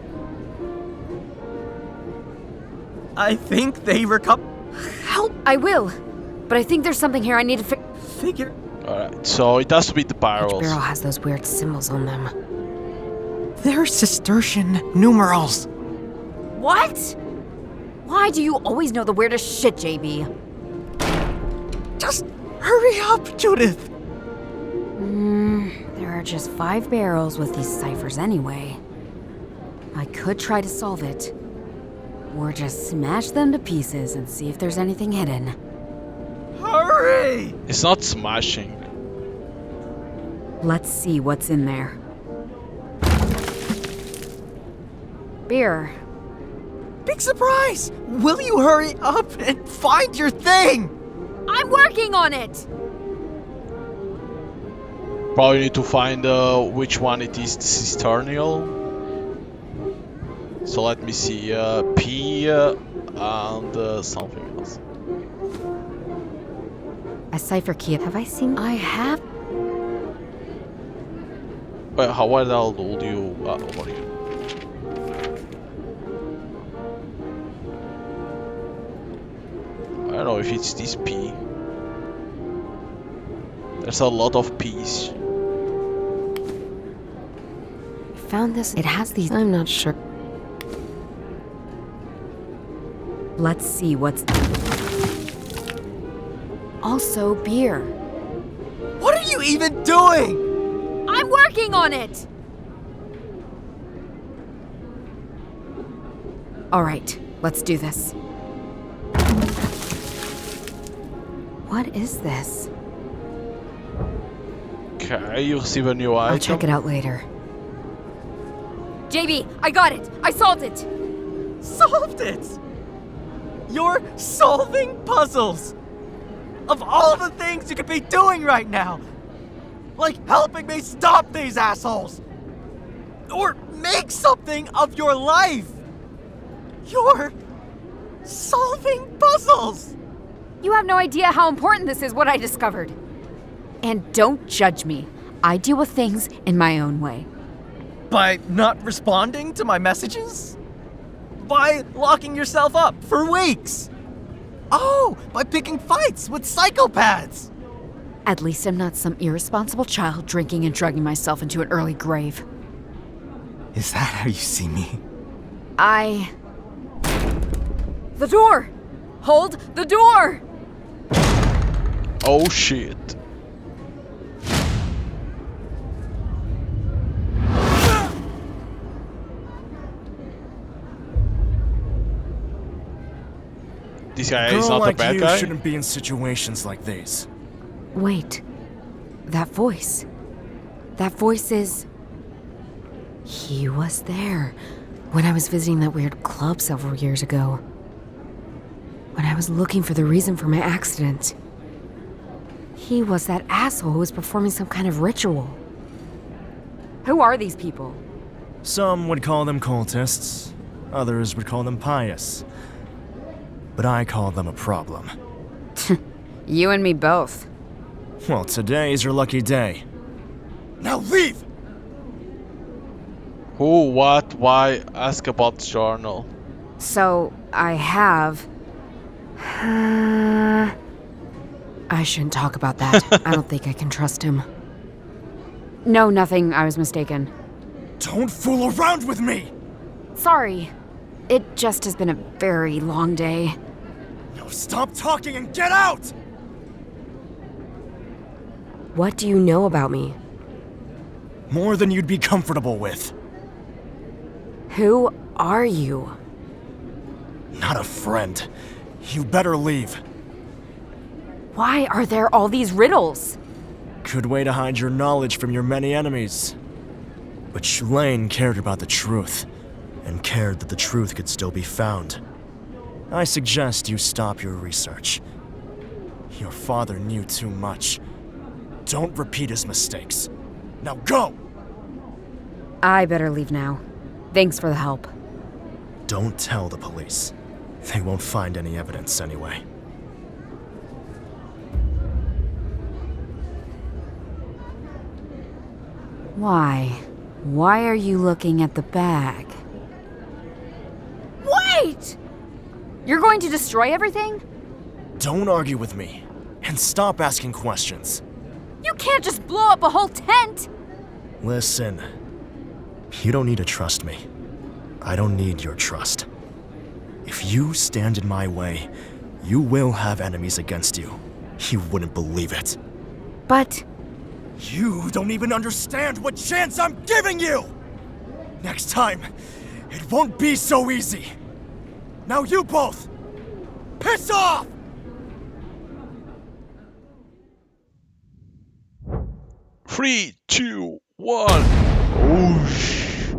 I think they Help! I will! But I think there's something here I need to figure. Alright, so it has to be the Each barrels. barrel has those weird symbols on them. They're Cistercian numerals. What? Why do you always know the weirdest shit, JB? Just hurry up, Judith. There are just 5 barrels with these ciphers anyway. I could try to solve it. Or just smash them to pieces and see if there's anything hidden. Hurry! It's not smashing. Let's see what's in there. Beer. Big surprise! Will you hurry up and find your thing? I'm working on it! Probably need to find which one it is, the cisternial. So let me see, P and something else. A cipher key. Have I seen? I have. Wait, how the hell do you? Over here. I don't know if it's this P. There's a lot of P's. Found this. It has these. I'm not sure. Let's see what's. Also, beer. What are you even doing? I'm working on it! Alright, let's do this. What is this? Okay, you receive a new item. I'll check it out later. JB, I got it! I solved it! Solved it! You're solving puzzles! Of all the things you could be doing right now! Like helping me stop these assholes! Or make something of your life! You're solving puzzles! You have no idea how important this is, what I discovered. And don't judge me. I deal with things in my own way. By not responding to my messages? By locking yourself up for weeks? Oh, by picking fights with psychopaths! At least I'm not some irresponsible child drinking and drugging myself into an early grave. Is that how you see me? The door! Hold the door! Oh shit. This guy is not a bad guy. Shouldn't be in situations like these. Wait. That voice. That voice is... He was there when I was visiting that weird club several years ago. When I was looking for the reason for my accident. He was that asshole who was performing some kind of ritual. Who are these people? Some would call them cultists. Others would call them pious. But I call them a problem. You and me both. Well, today's your lucky day. Now leave! Who, what, why? Ask about the journal. So, I have... I shouldn't talk about that. I don't think I can trust him. No, nothing. I was mistaken. Don't fool around with me! Sorry. It just has been a very long day. Now stop talking and get out! What do you know about me? More than you'd be comfortable with. Who are you? Not a friend. You better leave. Why are there all these riddles? Good way to hide your knowledge from your many enemies. But Shulain cared about the truth, and cared that the truth could still be found. I suggest you stop your research. Your father knew too much. Don't repeat his mistakes. Now go! I better leave now. Thanks for the help. Don't tell the police. They won't find any evidence anyway. Why? Why are you looking at the bag? Wait! You're going to destroy everything? Don't argue with me, and stop asking questions. You can't just blow up a whole tent! Listen, you don't need to trust me. I don't need your trust. If you stand in my way, you will have enemies against you. You wouldn't believe it. But... You don't even understand what chance I'm giving you! Next time, it won't be so easy. Now you both, piss off! Three, two, one. Whoosh.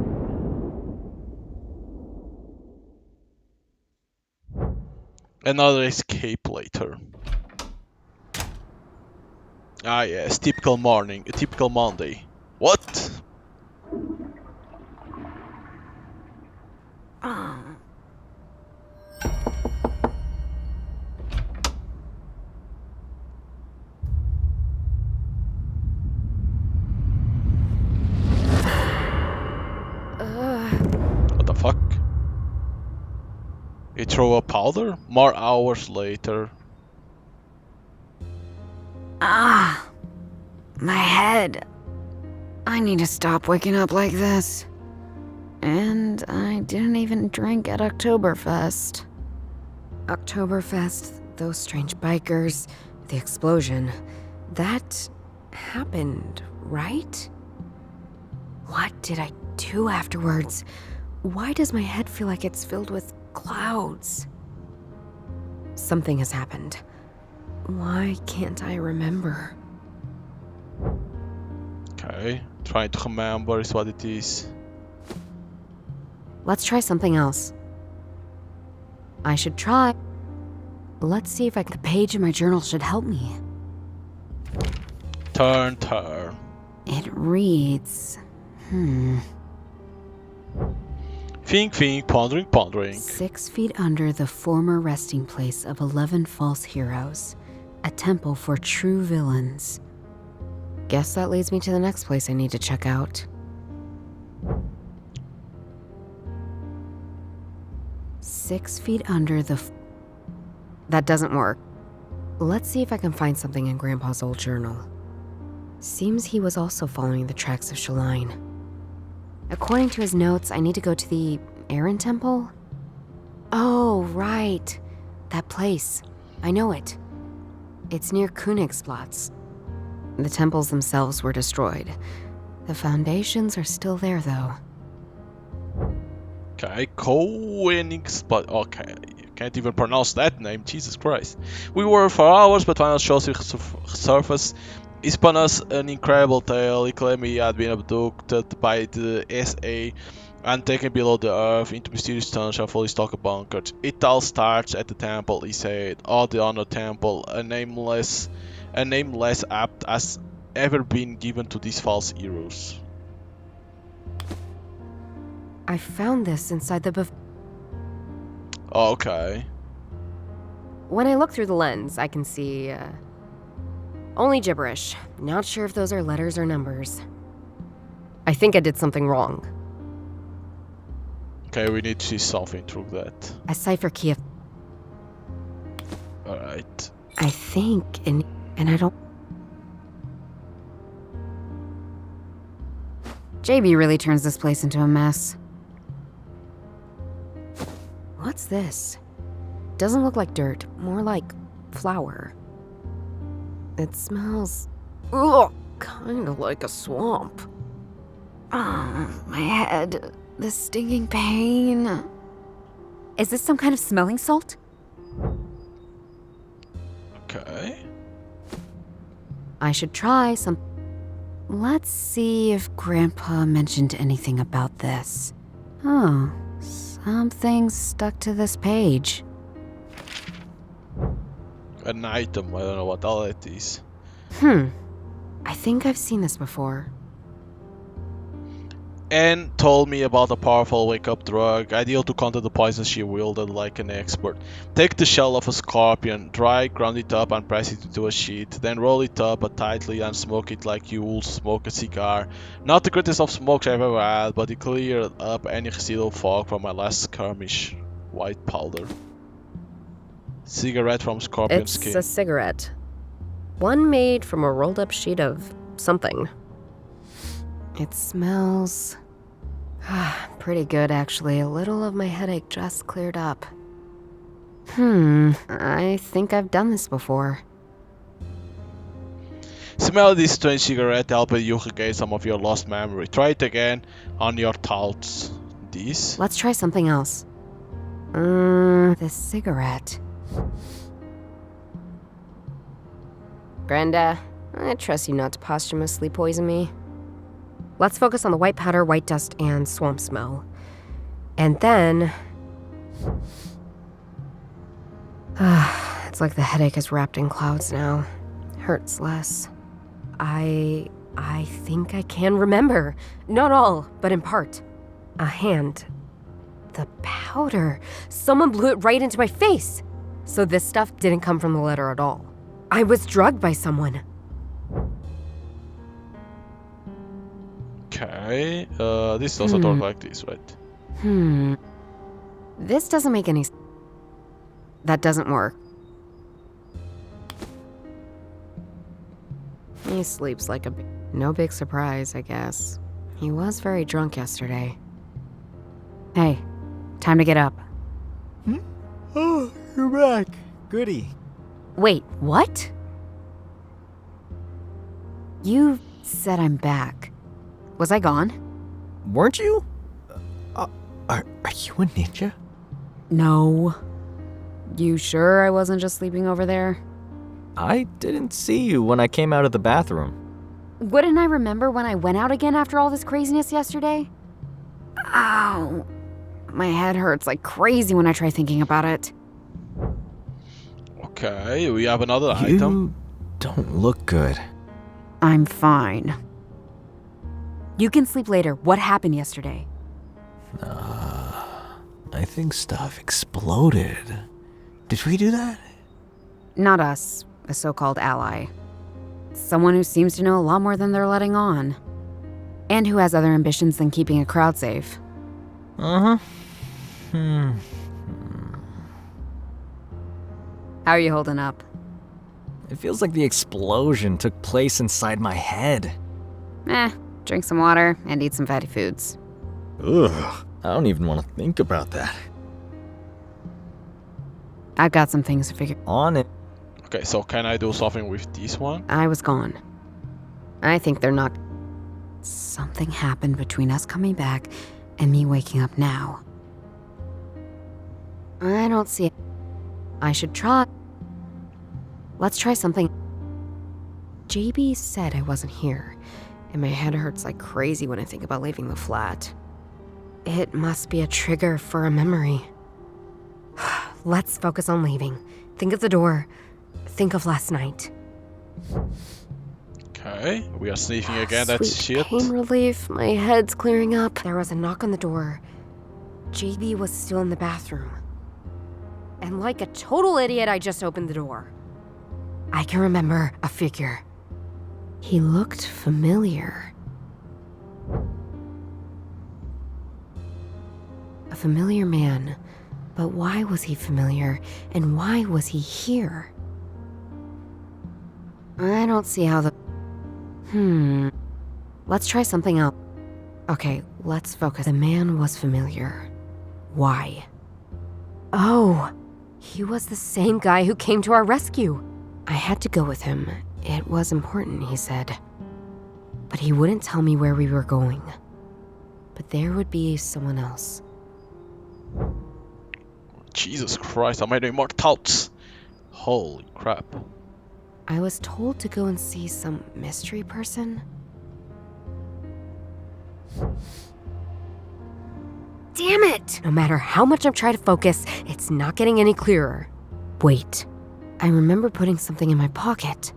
Another escape later. Ah yes, typical morning, a typical Monday. What? What the fuck? You throw a powder? More hours later. My head. I need to stop waking up like this. And I didn't even drink at Oktoberfest. Oktoberfest, those strange bikers, the explosion. That happened, right? What did I do afterwards? Why does my head feel like it's filled with clouds? Something has happened. Why can't I remember? Okay, trying to remember is what it is. Let's try something else. I should try. Let's see if the page in my journal should help me. Turn. It reads... Think, pondering. 6 feet under the former resting place of 11 false heroes. A temple for true villains. Guess that leads me to the next place I need to check out. 6 feet under the... That doesn't work. Let's see if I can find something in Grandpa's old journal. Seems he was also following the tracks of Shulain. According to his notes, I need to go to the Aaron Temple? Oh, right. That place. I know it. It's near Königsplatz. The temples themselves were destroyed. The foundations are still there, though. Okay, Königsplatz. Okay, can't even pronounce that name, Jesus Christ. We were for hours, but finally shows his surface. He spun us an incredible tale. He claimed he had been abducted by the SA and taken below the earth into mysterious tunnels and fully stocked bunkers. It all starts at the temple, he said. Oh, the Honor Temple, a name less apt as ever been given to these false heroes. I found this inside the Okay. When I look through the lens, I can see, only gibberish. Not sure if those are letters or numbers. I think I did something wrong. Okay, we need to see something through that. A cipher key of... Alright. I think, and I don't... JB really turns this place into a mess. What's this? Doesn't look like dirt, more like flour. It smells... ugh, kind of like a swamp. My head. The stinging pain. Is this some kind of smelling salt? Okay. I should try some... Let's see if Grandpa mentioned anything about this. Oh, something's stuck to this page. An item, I don't know what all it is. I think I've seen this before. Anne told me about a powerful wake-up drug, ideal to counter the poison she wielded like an expert. Take the shell of a scorpion, dry, ground it up and press it into a sheet, then roll it up tightly and smoke it like you would smoke a cigar. Not the greatest of smokes I've ever had, but it cleared up any residual fog from my last skirmish. White powder. Cigarette from scorpion It's skin. a cigarette. One made from a rolled up sheet of something. It smells... pretty good, actually. A little of my headache just cleared up. I think I've done this before. Smell this strange cigarette, helping you regain some of your lost memory. Try it again on your thoughts. This? Let's try something else. This cigarette. Brenda, I trust you not to posthumously poison me. Let's focus on the white powder, white dust, and swamp smell. And then... it's like the headache is wrapped in clouds now. Hurts less. I think I can remember. Not all, but in part. A hand. The powder. Someone blew it right into my face. So this stuff didn't come from the letter at all. I was drugged by someone. Okay, this doesn't work like this, right? This doesn't make any... That doesn't work. He sleeps like a... No big surprise, I guess. He was very drunk yesterday. Hey, time to get up. Oh, you're back. Goody. Wait, what? You said I'm back. Was I gone? Weren't you? Are you a ninja? No. You sure I wasn't just sleeping over there? I didn't see you when I came out of the bathroom. Wouldn't I remember when I went out again after all this craziness yesterday? Ow. My head hurts like crazy when I try thinking about it. Okay, we have another You item. don't look good. I'm fine. You can sleep later. What happened yesterday? I think stuff exploded. Did we do that? Not us, a so-called ally. Someone who seems to know a lot more than they're letting on. And who has other ambitions than keeping a crowd safe. Uh-huh. How are you holding up? It feels like the explosion took place inside my head. Drink some water and eat some fatty foods. Ugh, I don't even want to think about that. I've got some things to figure. On it. Okay, so can I do something with this one? I was gone. I think they're not... Something happened between us coming back and me waking up now. I don't see it. I should try... Let's try something. JB said I wasn't here, and my head hurts like crazy when I think about leaving the flat. It must be a trigger for a memory. Let's focus on leaving. Think of the door. Think of last night. Okay, we are sneaking again, that's Sweet shit. pain relief. My head's clearing up. There was a knock on the door. JB was still in the bathroom. And like a total idiot, I just opened the door. I can remember a figure. He looked familiar. A familiar man. But why was he familiar, and why was he here? I don't see how the... Let's try something else. Okay, let's focus. The man was familiar. Why? Oh, he was the same guy who came to our rescue. I had to go with him. It was important, he said. But he wouldn't tell me where we were going. But there would be someone else. Jesus Christ, am I doing more thoughts? Holy crap. I was told to go and see some mystery person. Damn it! No matter how much I'm trying to focus, it's not getting any clearer. Wait. I remember putting something in my pocket.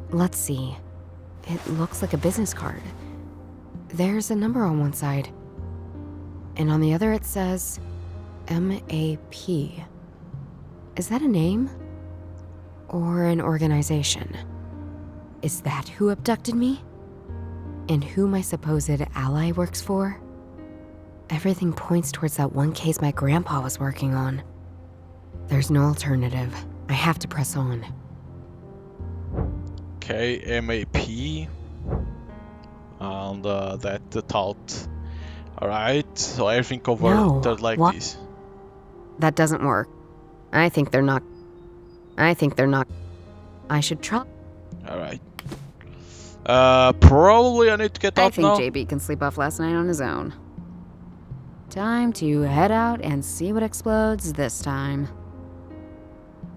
Let's see. It looks like a business card. There's a number on one side. And on the other it says... M.A.P. Is that a name? Or an organization? Is that who abducted me? And who my supposed ally works for? Everything points towards that one case my grandpa was working on. There's no alternative. I have to press on. Okay, M.A.P. And that the thought. Alright, so everything covered like what? this. That doesn't work. I think they're not. I should try. Alright. Probably I need to get I out think now. JB can sleep off last night on his own. Time to head out and see what explodes this time.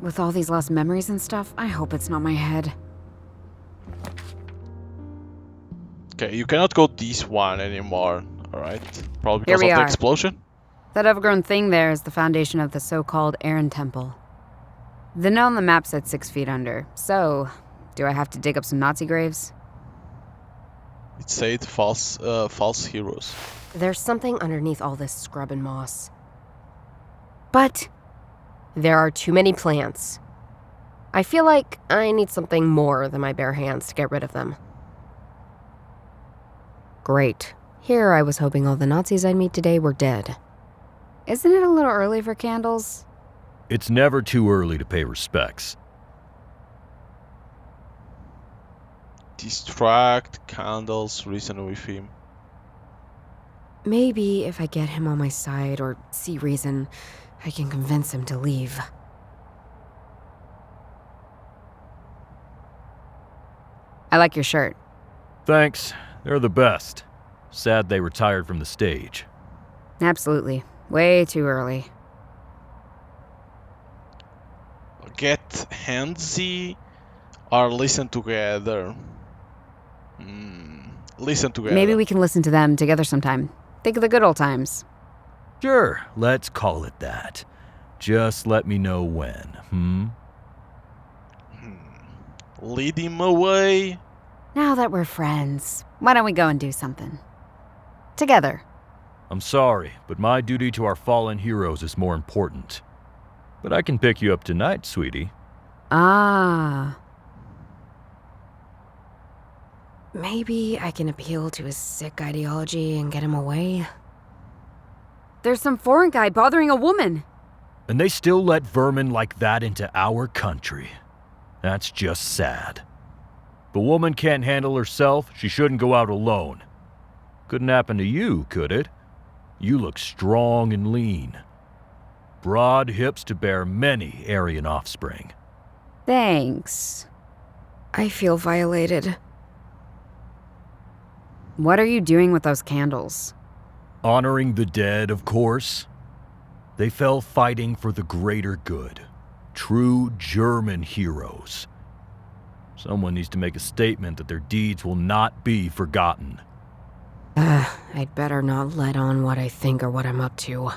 With all these lost memories and stuff, I hope it's not my head. Okay, you cannot go this one anymore. Alright. Probably Here because we of the are. explosion. That overgrown thing there is the foundation of the so-called Aaron Temple. The note on the map said 6 feet under, so do I have to dig up some Nazi graves? It said false heroes. There's something underneath all this scrub and moss. But there are too many plants. I feel like I need something more than my bare hands to get rid of them. Great. Here I was hoping all the Nazis I'd meet today were dead. Isn't it a little early for candles? It's never too early to pay respects. Distract, candles, reason with him. Maybe if I get him on my side or see reason, I can convince him to leave. I like your shirt. Thanks. They're the best. Sad they retired from the stage. Absolutely. Way too early. Get handsy or listen together. Listen together. Maybe we can listen to them together sometime. Think of the good old times. Sure, let's call it that. Just let me know when, Lead him away. Now that we're friends, why don't we go and do something? Together. I'm sorry, but my duty to our fallen heroes is more important. But I can pick you up tonight, sweetie. Ah. Maybe I can appeal to his sick ideology and get him away. There's some foreign guy bothering a woman. And they still let vermin like that into our country. That's just sad. If a woman can't handle herself, she shouldn't go out alone. Couldn't happen to you, could it? You look strong and lean. Broad hips to bear many Aryan offspring. Thanks. I feel violated. What are you doing with those candles? Honoring the dead, of course. They fell fighting for the greater good. True German heroes. Someone needs to make a statement that their deeds will not be forgotten. I'd better not let on what I think or what I'm up to.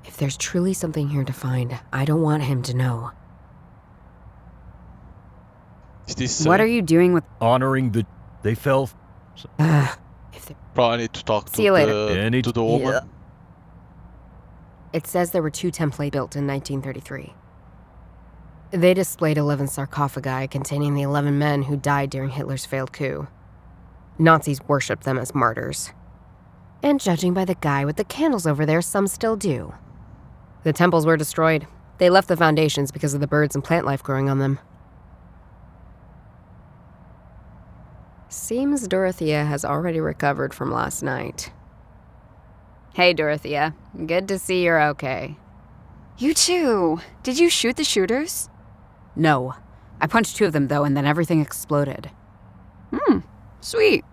If there's truly something here to find, I don't want him to know. Is this What are you doing with... Honoring the... They fell... Probably need to talk See you later. to the woman. Yeah. It says there were 2 templates built in 1933. They displayed 11 sarcophagi containing the 11 men who died during Hitler's failed coup. Nazis worshipped them as martyrs. And judging by the guy with the candles over there, some still do. The temples were destroyed. They left the foundations because of the birds and plant life growing on them. Seems Dorothea has already recovered from last night. Hey, Dorothea. Good to see you're okay. You too. Did you shoot the shooters? No. I punched 2 of them, though, and then everything exploded. Sweet.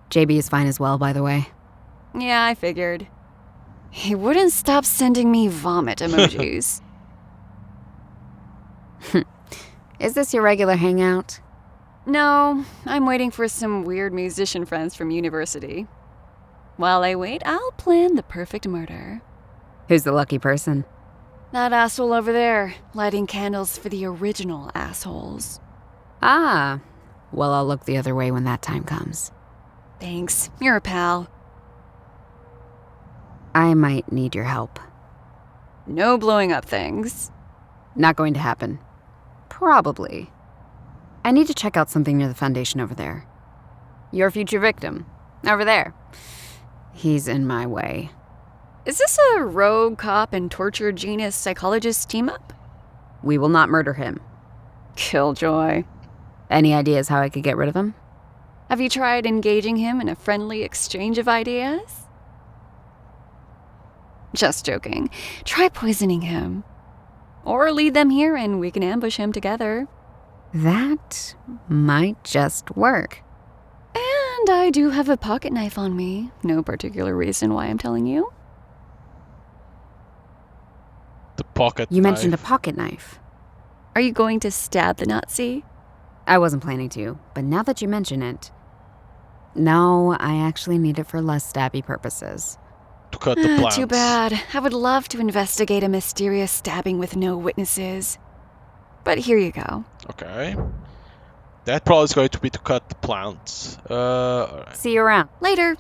JB is fine as well, by the way. Yeah, I figured. He wouldn't stop sending me vomit emojis. Is this your regular hangout? No, I'm waiting for some weird musician friends from university. While I wait, I'll plan the perfect murder. Who's the lucky person? That asshole over there, lighting candles for the original assholes. Ah. Well, I'll look the other way when that time comes. Thanks, you're a pal. I might need your help. No blowing up things. Not going to happen. Probably. I need to check out something near the foundation over there. Your future victim. Over there. He's in my way. Is this a rogue cop and torture genius psychologist team-up? We will not murder him. Killjoy. Any ideas how I could get rid of him? Have you tried engaging him in a friendly exchange of ideas? Just joking. Try poisoning him. Or lead them here and we can ambush him together. That might just work. And I do have a pocket knife on me. No particular reason why I'm telling you. The pocket You knife. mentioned a pocket knife. Are you going to stab the Nazi? I wasn't planning to, but now that you mention it... No, I actually need it for less stabby purposes. To cut the plants. Too bad. I would love to investigate a mysterious stabbing with no witnesses. But here you go. Okay. That probably is going to be to cut the plants. Alright. See you around. Later.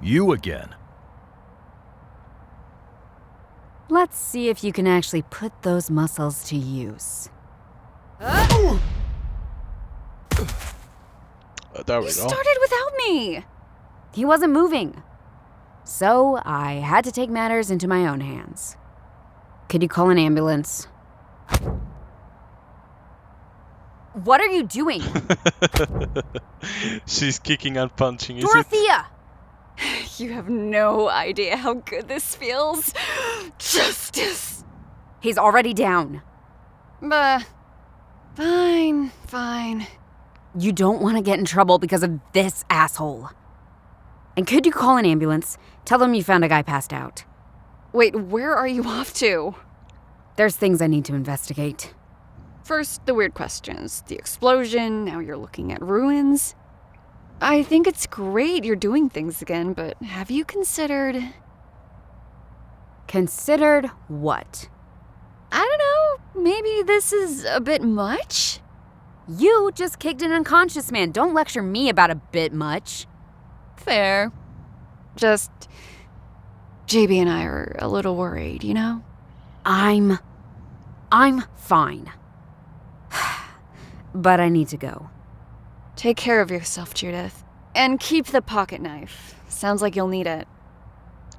You again. Let's see if you can actually put those muscles to use. There we You go. started without me. He wasn't moving. So I had to take matters into my own hands. Could you call an ambulance? What are you doing? She's kicking and punching, is it? Dorothea! You have no idea how good this feels. Justice. He's already down. Fine. You don't want to get in trouble because of this asshole. And could you call an ambulance? Tell them you found a guy passed out. Wait, where are you off to? There's things I need to investigate. First, the weird questions. The explosion, now you're looking at ruins. I think it's great you're doing things again, but have you considered... Considered what? I don't know, maybe this is a bit much? You just kicked an unconscious man. Don't lecture me about a bit much. Fair. Just... JB and I are a little worried, you know? I'm fine. But I need to go. Take care of yourself, Judith. And keep the pocket knife. Sounds like you'll need it.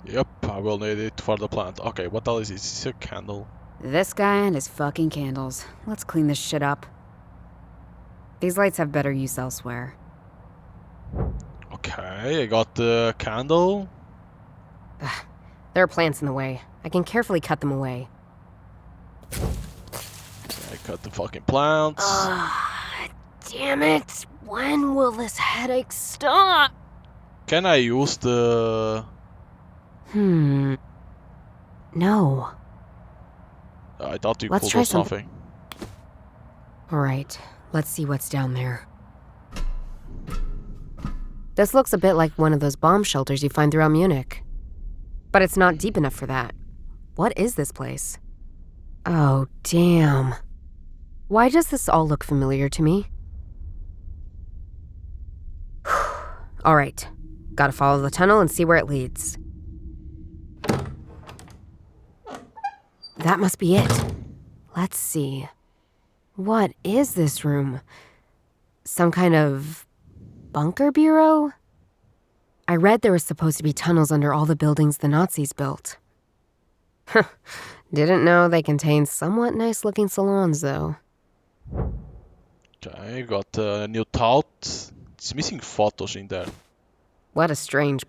Yep, I will need it for the plant. Okay, what else is this? Is a candle? This guy and his fucking candles. Let's clean this shit up. These lights have better use elsewhere. Okay, I got the candle. There are plants in the way. I can carefully cut them away. I cut the fucking plants. Damn it! When will this headache stop? Can I use the... No. I thought you Let's could try do something. something. Alright, let's see what's down there. This looks a bit like one of those bomb shelters you find throughout Munich. But it's not deep enough for that. What is this place? Oh, damn. Why does this all look familiar to me? Alright, gotta follow the tunnel and see where it leads. That must be it. Let's see. What is this room? Some kind of bunker bureau? I read there was supposed to be tunnels under all the buildings the Nazis built. Didn't know they contained somewhat nice-looking salons, though. Okay, got a new tout. It's missing photos in there. What a strange...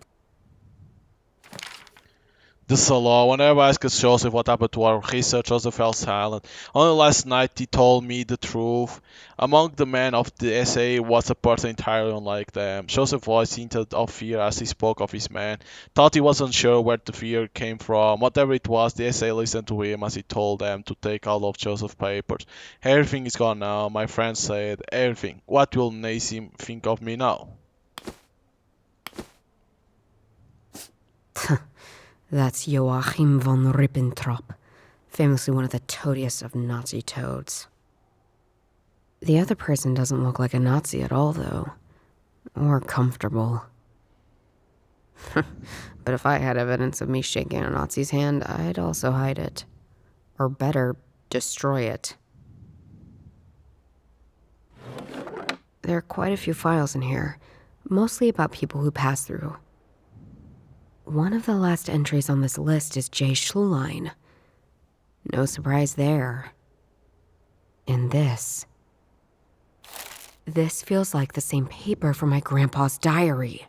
The salon. Whenever I asked Joseph what happened to our research, Joseph fell silent. Only last night he told me the truth. Among the men of the SA was a person entirely unlike them. Joseph's voice hinted of fear as he spoke of his man. Thought he wasn't sure where the fear came from. Whatever it was, the SA listened to him as he told them to take all of Joseph's papers. Everything is gone now, my friend said. Everything. What will Nassim think of me now? That's Joachim von Ribbentrop, famously one of the toadiest of Nazi toads. The other person doesn't look like a Nazi at all, though. Or comfortable. But if I had evidence of me shaking a Nazi's hand, I'd also hide it. Or better, destroy it. There are quite a few files in here, mostly about people who pass through. One of the last entries on this list is J. Schlulein. No surprise there. And this feels like the same paper from my grandpa's diary.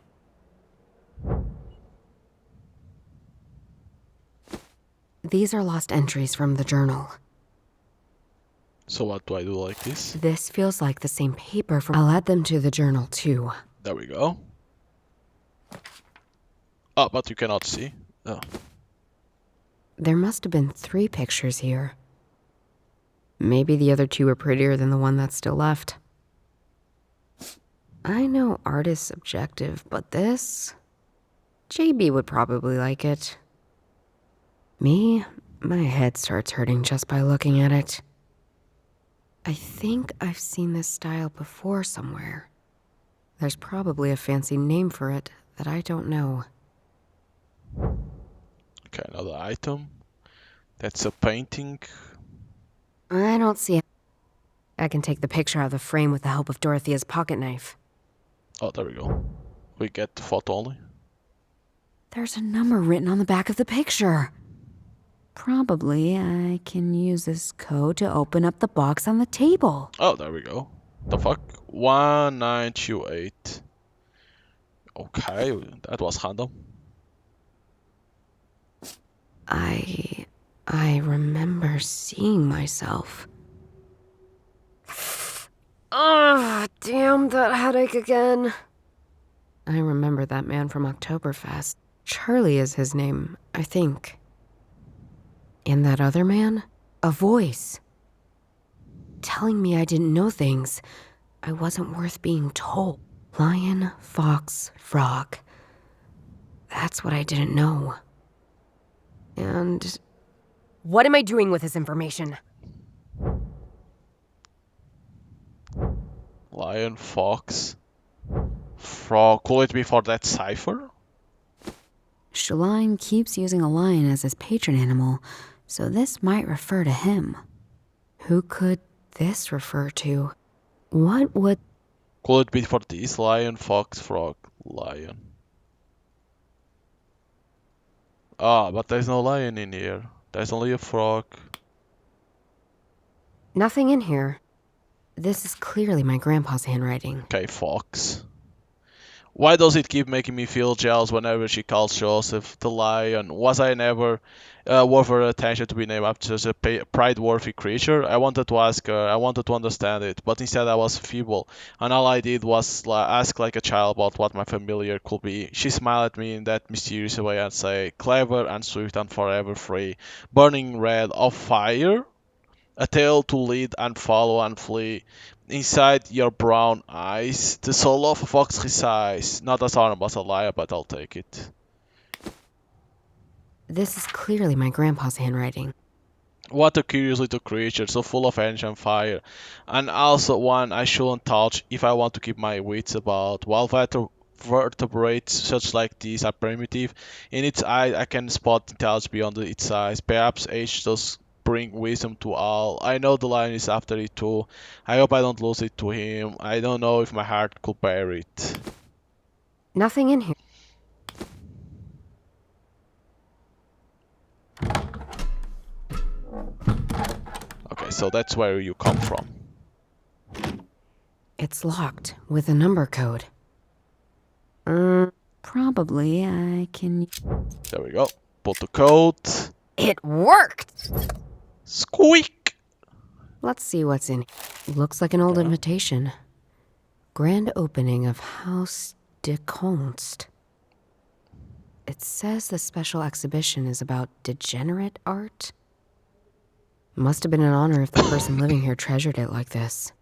These are lost entries from the journal. So what do I do like this? This feels like the same paper from... I'll add them to the journal too. There we go. Oh, but you cannot see. Oh. There must have been 3 pictures here. Maybe the other 2 are prettier than the one that's still left. I know art is subjective, but this... JB would probably like it. Me, my head starts hurting just by looking at it. I think I've seen this style before somewhere. There's probably a fancy name for it that I don't know. Okay, another item. That's a painting. I don't see it. I can take the picture out of the frame with the help of Dorothea's pocket knife. Oh, there we go. We get the photo only. There's a number written on the back of the picture. Probably I can use this code to open up the box on the table. Oh, there we go. The fuck? 1928. Okay, that was random. I remember seeing myself. Ugh, damn that headache again. I remember that man from Oktoberfest. Charlie is his name, I think. And that other man? A voice. Telling me I didn't know things. I wasn't worth being told. Lion, fox, frog. That's what I didn't know. And... what am I doing with this information? Lion, fox, frog. Could it be for that cipher? Schlein keeps using a lion as his patron animal, so this might refer to him. Who could this refer to? What would... Could it be for this? Lion, fox, frog, lion. Ah, but there's no lion in here. There's only a frog. Nothing in here. This is clearly my grandpa's handwriting. Okay, fox. Why does it keep making me feel jealous whenever she calls Joseph the lion? Was I never worth her attention to be named after such a pride-worthy creature? I wanted to ask her, I wanted to understand it, but instead I was feeble, and all I did was ask like a child about what my familiar could be. She smiled at me in that mysterious way and say, clever and swift and forever free, burning red of fire? A tail to lead and follow and flee. Inside your brown eyes, the soul of a fox resides. Not as arm as a liar, but I'll take it. This is clearly my grandpa's handwriting. What a curious little creature, so full of energy and fire. And also one I shouldn't touch if I want to keep my wits about. While vertebrates such like these are primitive, in its eyes I can spot intelligence beyond its size. Perhaps age does bring wisdom to all. I know the lion is after it too. I hope I don't lose it to him. I don't know if my heart could bear it. Nothing in here. Okay, so that's where you come from. It's locked with a number code. Probably I can. There we go. Put the code. It worked! Squeak! Let's see what's in. Looks like an old invitation. Grand opening of House de Cultist. It says the special exhibition is about degenerate art. Must have been an honor if the person living here treasured it like this.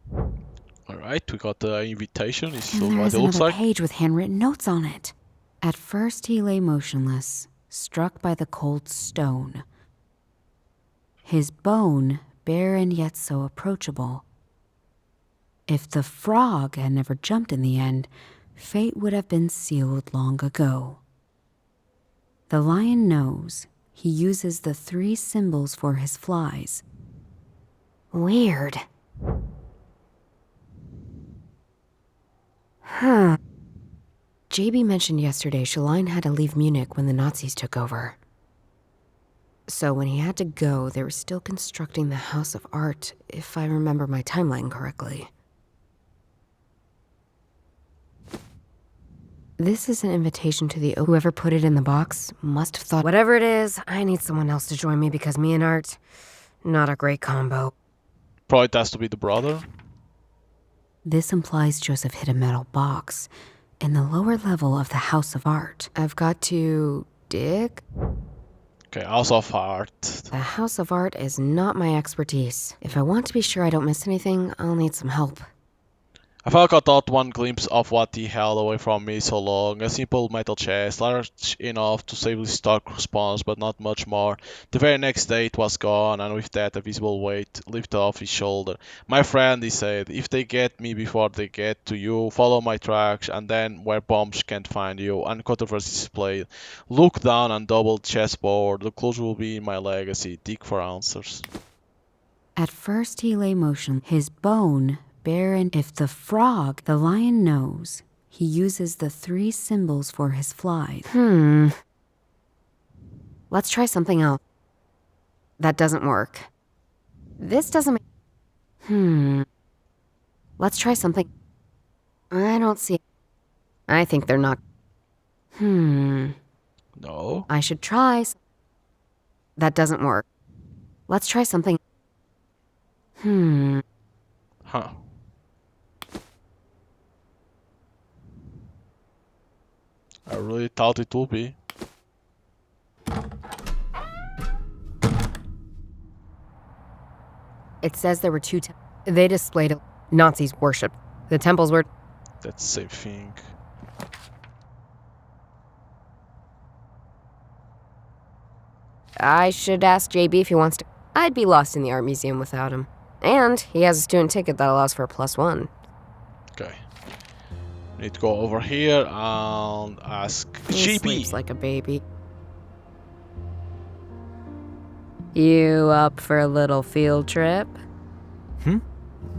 Alright, we got the invitation. This is And there what is it looks another like. page with handwritten notes on it. At first he lay motionless, struck by the cold stone. His bone bare and yet so approachable. If the frog had never jumped in the end, fate would have been sealed long ago. The lion knows he uses the 3 symbols for his flies. Weird. Huh. JB mentioned yesterday Schlein had to leave Munich when the Nazis took over. So when he had to go, they were still constructing the House of Art, if I remember my timeline correctly. This is an invitation to the... Whoever put it in the box must have thought... Whatever it is, I need someone else to join me because me and Art... Not a great combo. Probably it has to be the brother. This implies Joseph hid a metal box in the lower level of the House of Art. I've got to... dig? Okay, House of Art. The House of Art is not my expertise. If I want to be sure I don't miss anything, I'll need some help. I felt I got one glimpse of what he held away from me so long. A simple metal chest, large enough to safely stock response, but not much more. The very next day it was gone, and with that a visible weight lifted off his shoulder. My friend, he said, if they get me before they get to you, follow my tracks, and then where bombs can't find you, and Cultist displayed. Look down and double chessboard, the clues will be in my legacy. Dig for answers. At first he lay motionless, his bone bare, and if the frog, the lion knows, he uses the 3 symbols for his flies. Let's try something else. That doesn't work. This doesn't make... Let's try something... I don't see... I think they're not... No. I should try... That doesn't work. Let's try something... Huh. I really thought it would be. It says there were 2 They displayed Nazis worship. The temples were... That's the same thing. I should ask JB if he wants to... I'd be lost in the art museum without him. And he has a student ticket that allows for a +1. Okay. Need to go over here and ask He GB. sleeps like a baby. You up for a little field trip?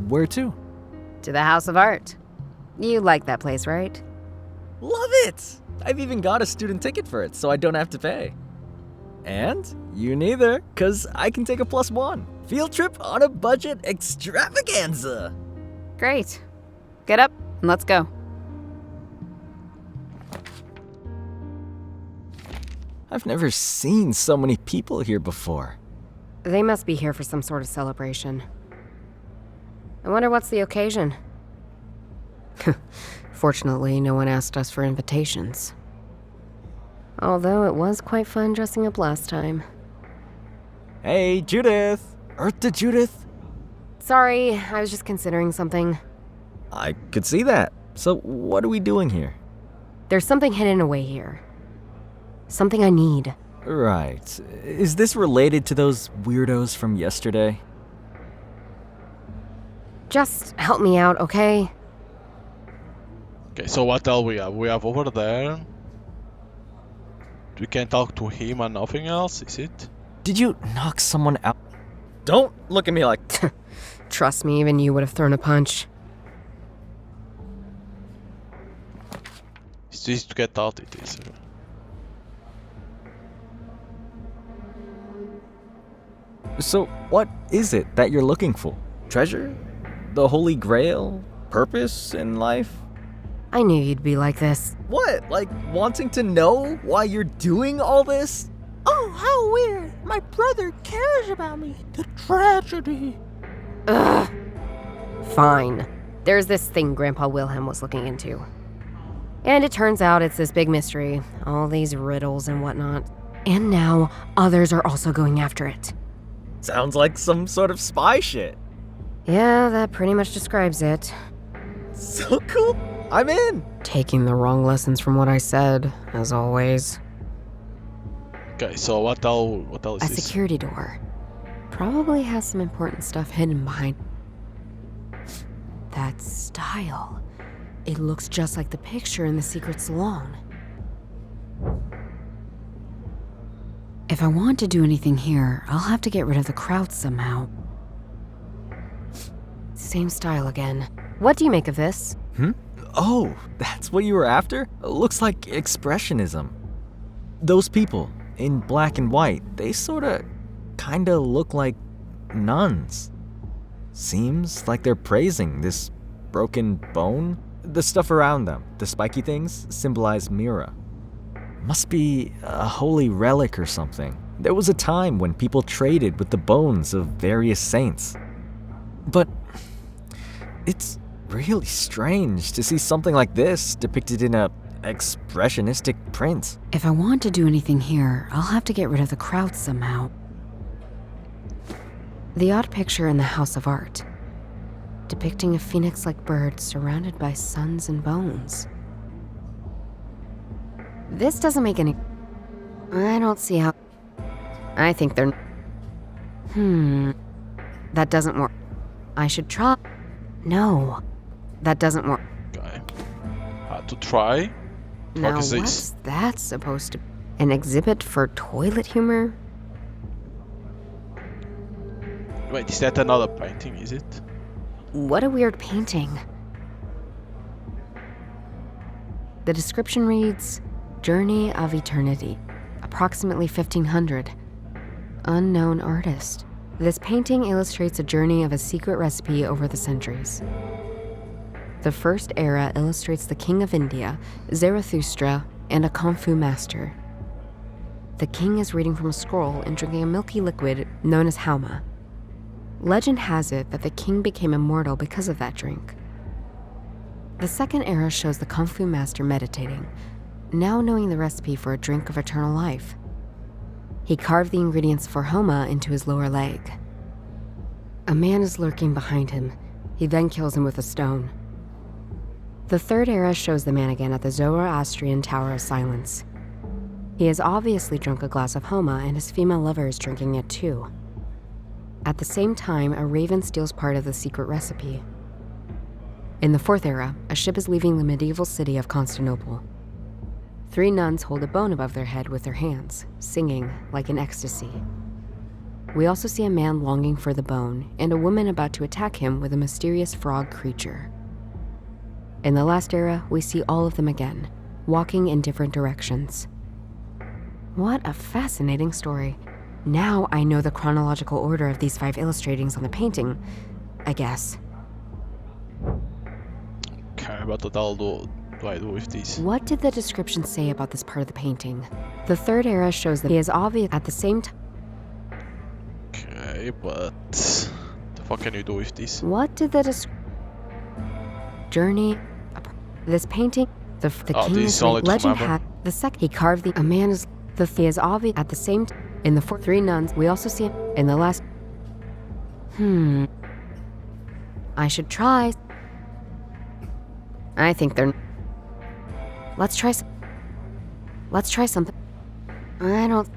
Where to? To the House of Art. You like that place, right? Love it! I've even got a student ticket for it, so I don't have to pay. And you neither, because I can take a +1. Field trip on a budget extravaganza! Great. Get up and let's go. I've never seen so many people here before. They must be here for some sort of celebration. I wonder what's the occasion. Fortunately, no one asked us for invitations. Although it was quite fun dressing up last time. Hey, Judith! Earth to Judith? Sorry, I was just considering something. I could see that. So what are we doing here? There's something hidden away here. Something I need. Right. Is this related to those weirdos from yesterday? Just help me out, okay? Okay, so what else we have? We have over there. We can talk to him and nothing else, is it? Did you knock someone out? Don't look at me like... Trust me, even you would have thrown a punch. It's easy to get out, it is. So, what is it that you're looking for? Treasure? The Holy Grail? Purpose in life? I knew you'd be like this. What? Like, wanting to know why you're doing all this? Oh, how weird. My brother cares about me. The tragedy. Ugh. Fine. There's this thing Grandpa Wilhelm was looking into. And it turns out it's this big mystery. All these riddles and whatnot. And now, others are also going after it. Sounds like some sort of spy shit. Yeah, that pretty much describes it. So cool. I'm in. Taking the wrong lessons from what I said, as always. Okay, so what else A is this? security door. Probably has some important stuff hidden behind. That style. It looks just like the picture in the secret salon. If I want to do anything here, I'll have to get rid of the crowd somehow. Same style again. What do you make of this? Oh, that's what you were after? Looks like expressionism. Those people, in black and white, they sorta, kinda look like nuns. Seems like they're praising this broken bone. The stuff around them, the spiky things, symbolize Mira. Must be a holy relic or something. There was a time when people traded with the bones of various saints. But it's really strange to see something like this depicted in a expressionistic print. If I want to do anything here, I'll have to get rid of the crowd somehow. The odd picture in the House of Art, depicting a phoenix-like bird surrounded by suns and bones. This doesn't make any... I don't see how... I think they're... That doesn't work. I should try... No. That doesn't work. Okay. Had to try. Now, What is what's this? that supposed to... An exhibit for toilet humor? Wait, is that another painting, is it? What a weird painting. The description reads, Journey of Eternity, approximately 1500. Unknown artist. This painting illustrates a journey of a secret recipe over the centuries. The first era illustrates the king of India, Zarathustra, and a kung fu master. The king is reading from a scroll and drinking a milky liquid known as Hauma. Legend has it that the king became immortal because of that drink. The second era shows the kung fu master meditating, now knowing the recipe for a drink of eternal life. He carved the ingredients for Hauma into his lower leg. A man is lurking behind him. He then kills him with a stone. The third era shows the man again at the Zoroastrian Tower of Silence. He has obviously drunk a glass of Hauma, and his female lover is drinking it too. At the same time, a raven steals part of the secret recipe. In the fourth era, a ship is leaving the medieval city of Constantinople. 3 nuns hold a bone above their head with their hands, singing like in ecstasy. We also see a man longing for the bone and a woman about to attack him with a mysterious frog creature. In the last era, we see all of them again, walking in different directions. What a fascinating story. Now I know the chronological order of these 5 illustratings on the painting, I guess. Okay, what the hell do I do with this? What did the description say about this part of the painting? The third era shows that he is obvious at the same time. Okay, but the fuck can you do with this? What did the journey? This painting, the king this is only to legend remember. had the second. He carved a man is he is obvious at the same time. In the 3 nuns, we also see him in the last. I should try. I think they're. Let's try something. I don't.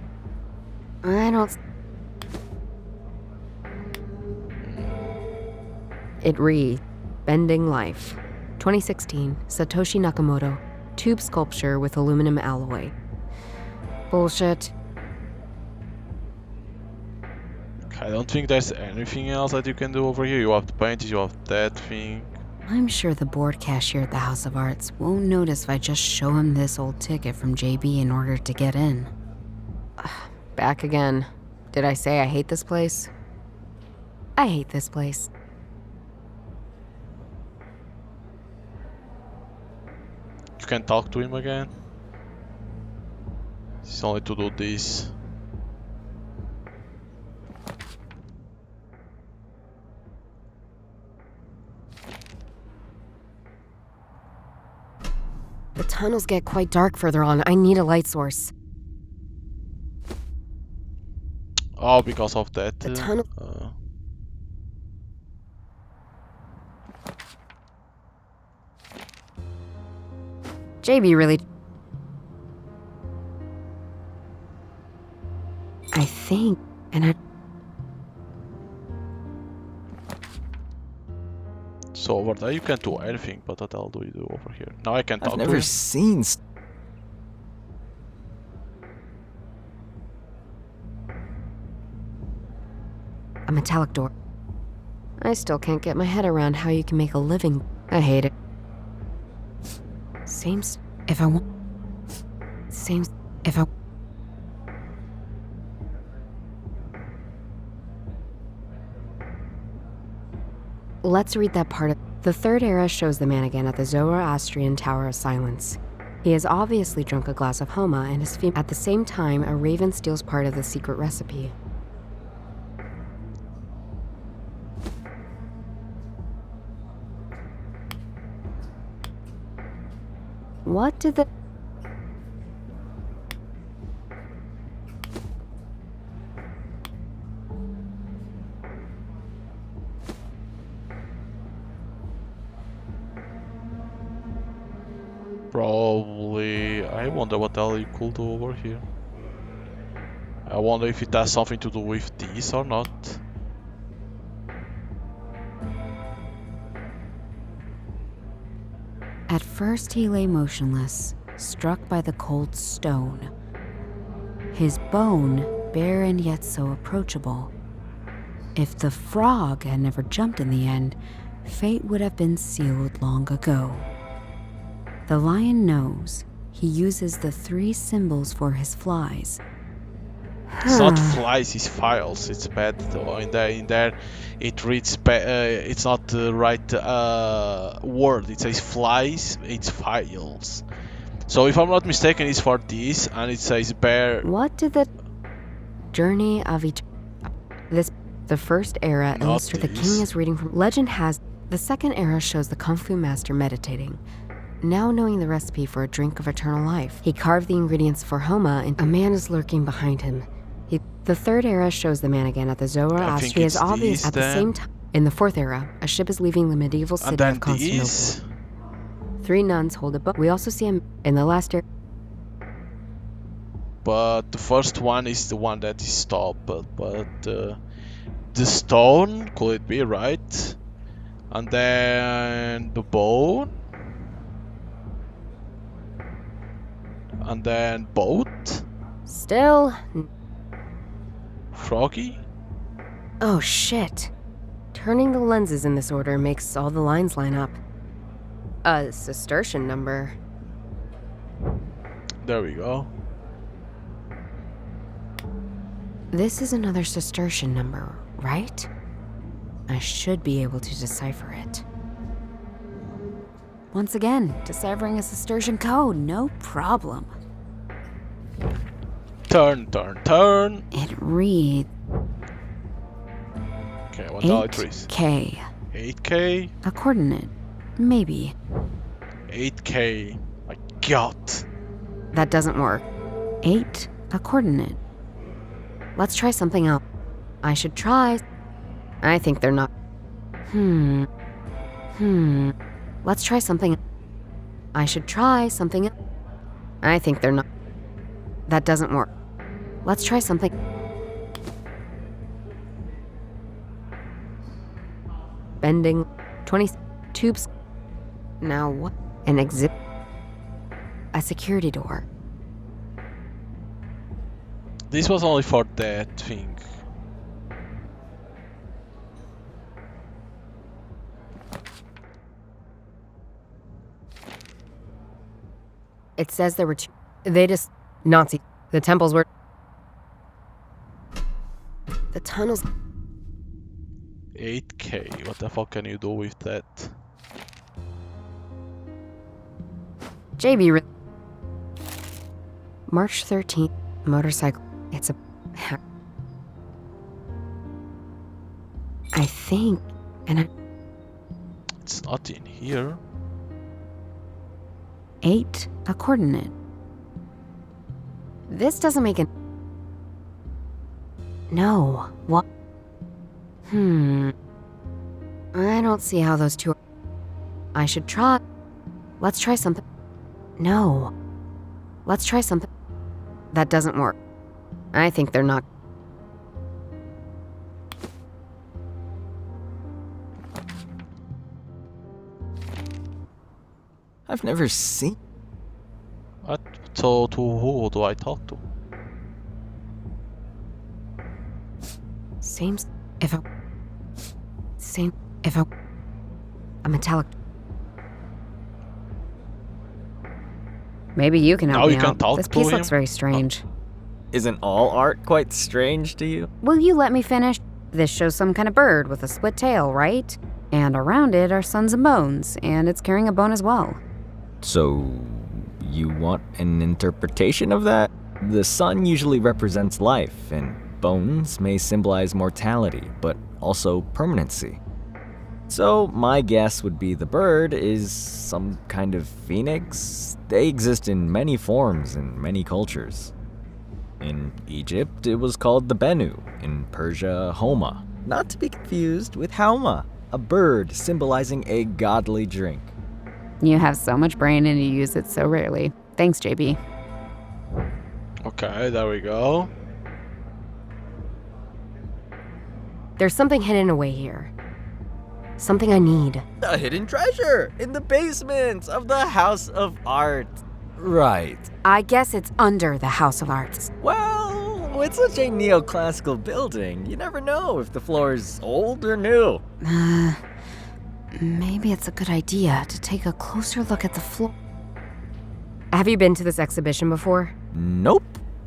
It reads, Bending Life. 2016, Satoshi Nakamoto. Tube sculpture with aluminum alloy. Bullshit. I don't think there's anything else that you can do over here. You have the paintings, you have that thing. I'm sure the board cashier at the House of Arts won't notice if I just show him this old ticket from JB in order to get in. Back again. Did I say I hate this place? I hate this place. You can talk to him again. It's only to do this. The tunnels get quite dark further on. I need a light source. Oh, because of that. The tunnel. JB really. I think, and So over there you can't do anything, but what the hell do you do over here? Now I can talk I've to never him. seen. a metallic door. I still can't get my head around how you can make a living. I hate it. Seems if I want. Seems if I. Let's read that part of. The third era shows the man again at the Zoroastrian Tower of Silence. He has obviously drunk a glass of Hauma and is at the same time a raven steals part of the secret recipe. What did the... Probably. I wonder what the hell you could do over here. I wonder if it has something to do with this or not. At first he lay motionless, struck by the cold stone. His bone, bare and yet so approachable. If the frog had never jumped in the end, fate would have been sealed long ago. The lion knows. He uses the 3 symbols for his flies. It's not flies, it's files. It's bad though. In there, it reads. It's not the right word. It says flies. It's files. So if I'm not mistaken, it's for this, and it says bear. What did the journey of each? The first era illustrates the king is reading from. Legend has the second era shows the kung fu master meditating. Now knowing the recipe for a drink of eternal life, he carved the ingredients for Hauma, and a man is lurking behind him. The third era shows the man again at the Zoroastrian is obvious at the same time. In the fourth era, a ship is leaving the medieval city of Constantinople. 3 nuns hold a book. We also see him in the last era. But the first one is the one that is stopped. But the stone, could it be right? And then the bone. And then boat. Still. Froggy? Oh shit. Turning the lenses in this order makes all the lines line up. A Cistercian number. There we go. This is another Cistercian number, right? I should be able to decipher it. Once again, deciphering a Cistercian code, no problem. Turn. It reads... Okay, what the it reads? 8K. 8K? A coordinate. Maybe. 8K. My god. That doesn't work. 8, a coordinate. Let's try something else. I should try... I think they're not... Let's try something... I should try something... I think they're not... That doesn't work. Let's try something... Bending... 20... Tubes... Now what? An exit... A security door. This was only for that thing. It says there were two. They just. Nazi. The temples were. The tunnels. 8K. What the fuck can you do with that? JB. March 13th. Motorcycle. It's a. I think. And I. It's not in here. 8. A coordinate. This doesn't make it. No. What? I don't see how those two are. I should try. Let's try something. No. Let's try something. That doesn't work. I think they're not. I've never seen. What? So to who do I talk to? Same. If I. Same. If I. A metallic. Maybe you can help Now me you can out. talk This to piece him? looks very strange. Isn't all art quite strange to you? Will you let me finish? This shows some kind of bird with a split tail, right? And around it are suns and bones, and it's carrying a bone as well. So, you want an interpretation of that? The sun usually represents life, and bones may symbolize mortality, but also permanency. So, my guess would be the bird is some kind of phoenix. They exist in many forms in many cultures. In Egypt, it was called the Bennu. In Persia, Hauma. Not to be confused with Hauma, a bird symbolizing a godly drink. You have so much brain and you use it so rarely. Thanks, JB. Okay, there we go. There's something hidden away here. Something I need. A hidden treasure in the basement of the House of Art. Right. I guess it's under the House of Arts. Well, it's such a neoclassical building. You never know if the floor is old or new. Maybe it's a good idea to take a closer look at the floor. Have you been to this exhibition before? Nope.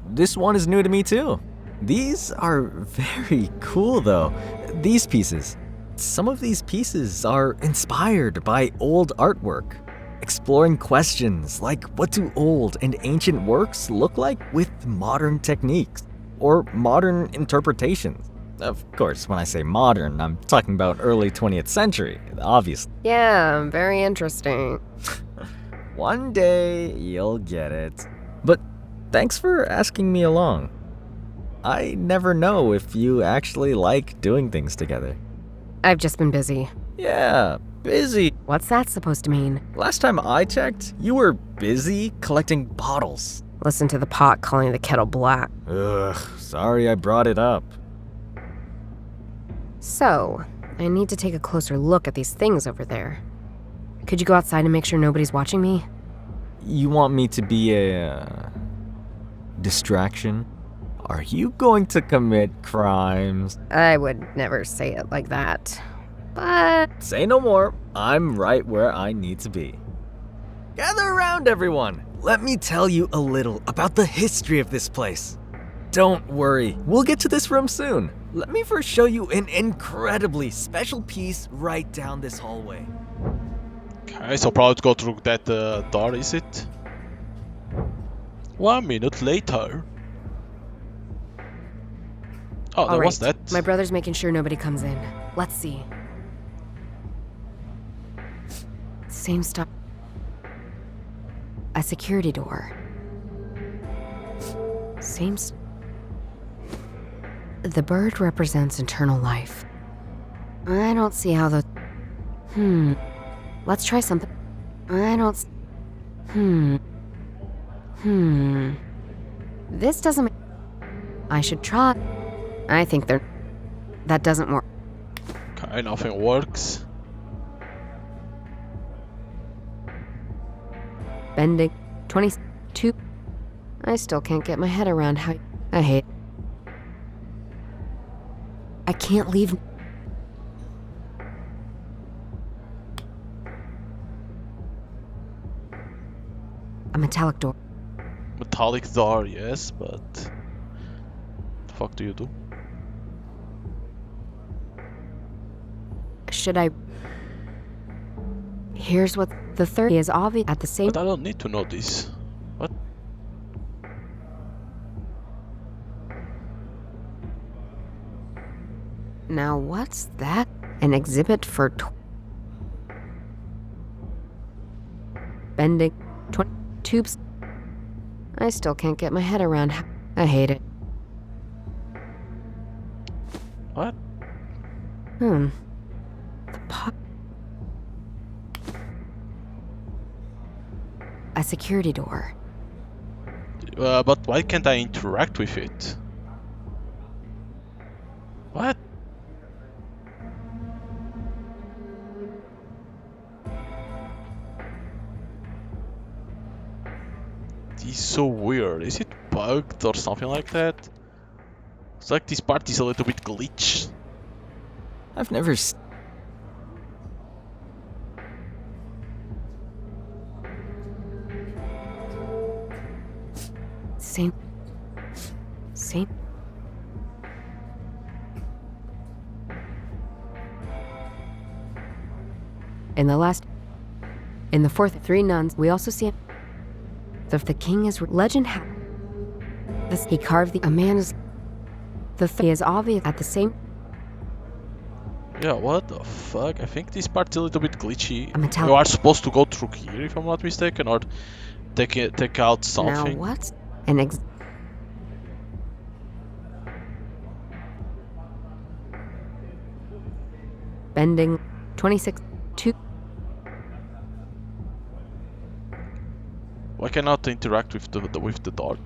This one is new to me too. These are very cool though. These pieces. Some of these pieces are inspired by old artwork, exploring questions like what do old and ancient works look like with modern techniques or modern interpretations. Of course, when I say modern, I'm talking about early 20th century, obviously. Yeah, very interesting. One day you'll get it. But thanks for asking me along. I never know if you actually like doing things together. I've just been busy. Yeah, busy. What's that supposed to mean? Last time I checked, you were busy collecting bottles. Listen to the pot calling the kettle black. Ugh, sorry I brought it up. So, I need to take a closer look at these things over there. Could you go outside and make sure nobody's watching me? You want me to be a distraction? Are you going to commit crimes? I would never say it like that. But... Say no more. I'm right where I need to be. Gather around, everyone. Let me tell you a little about the history of this place. Don't worry, we'll get to this room soon. Let me first show you an incredibly special piece right down this hallway. Okay, so probably to go through that door, is it? 1 minute later. Oh, there was that. My brother's making sure nobody comes in. Let's see. Same stuff. A security door. Same The bird represents eternal life. I don't see how the... Let's try something. I don't... This doesn't... I should try... I think they're... That doesn't work. Okay, nothing works. Bending. 22. I still can't get my head around how... I hate... I can't leave... A metallic door. Metallic door, yes, but the fuck do you do? Should I? Here's what the third is obvious at the same. But I don't need to know this. What? Now what's that? An exhibit for bending 20 tubes. I still can't get my head around. I hate it. What? The pot. A security door. But why can't I interact with it? What? This is so weird. Is it bugged or something like that? It's like this part is a little bit glitched. I've never Same. In the fourth, three nuns. We also see the king is legend. This he carved a man is he is obvious at the same. Yeah, what the fuck? I think this part's a little bit glitchy. A metallic- You are supposed to go through here, if I'm not mistaken, or take out something. Now what's an bending 26 2. Why cannot I interact with the door?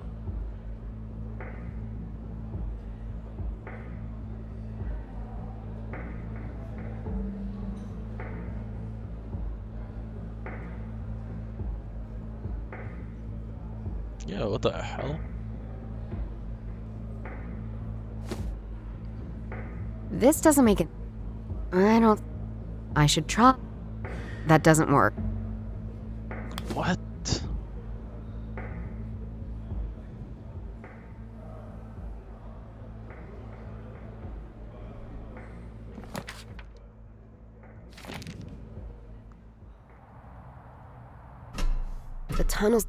Yeah, what the hell? This doesn't make it. I should try. That doesn't work. What? The tunnels.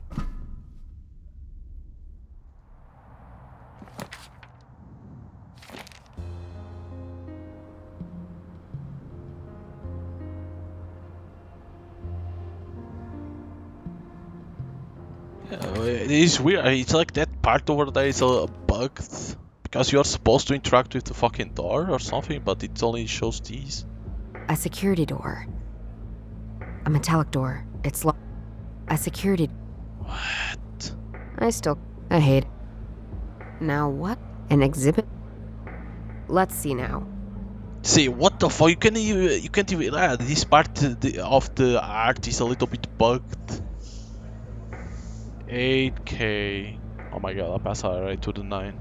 Yeah, it is weird. It's like that part over there is bugged because you're supposed to interact with the fucking door or something, but it only shows these. A security door. A metallic door. It's locked. A security. What? I hate it. Now what? An exhibit? Let's see now. See, what the fuck? You can't even. This part of the art is a little bit bugged. 8K. Oh my god, I passed right to the 9.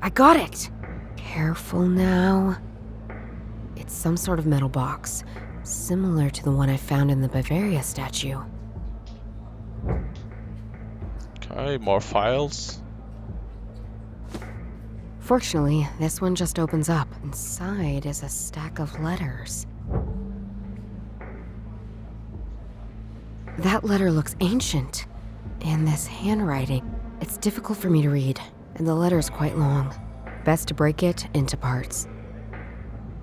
I got it! Careful now. It's some sort of metal box, similar to the one I found in the Bavaria statue. Okay, more files. Fortunately, this one just opens up. Inside is a stack of letters. That letter looks ancient. And this handwriting, it's difficult for me to read, and the letter is quite long. Best to break it into parts.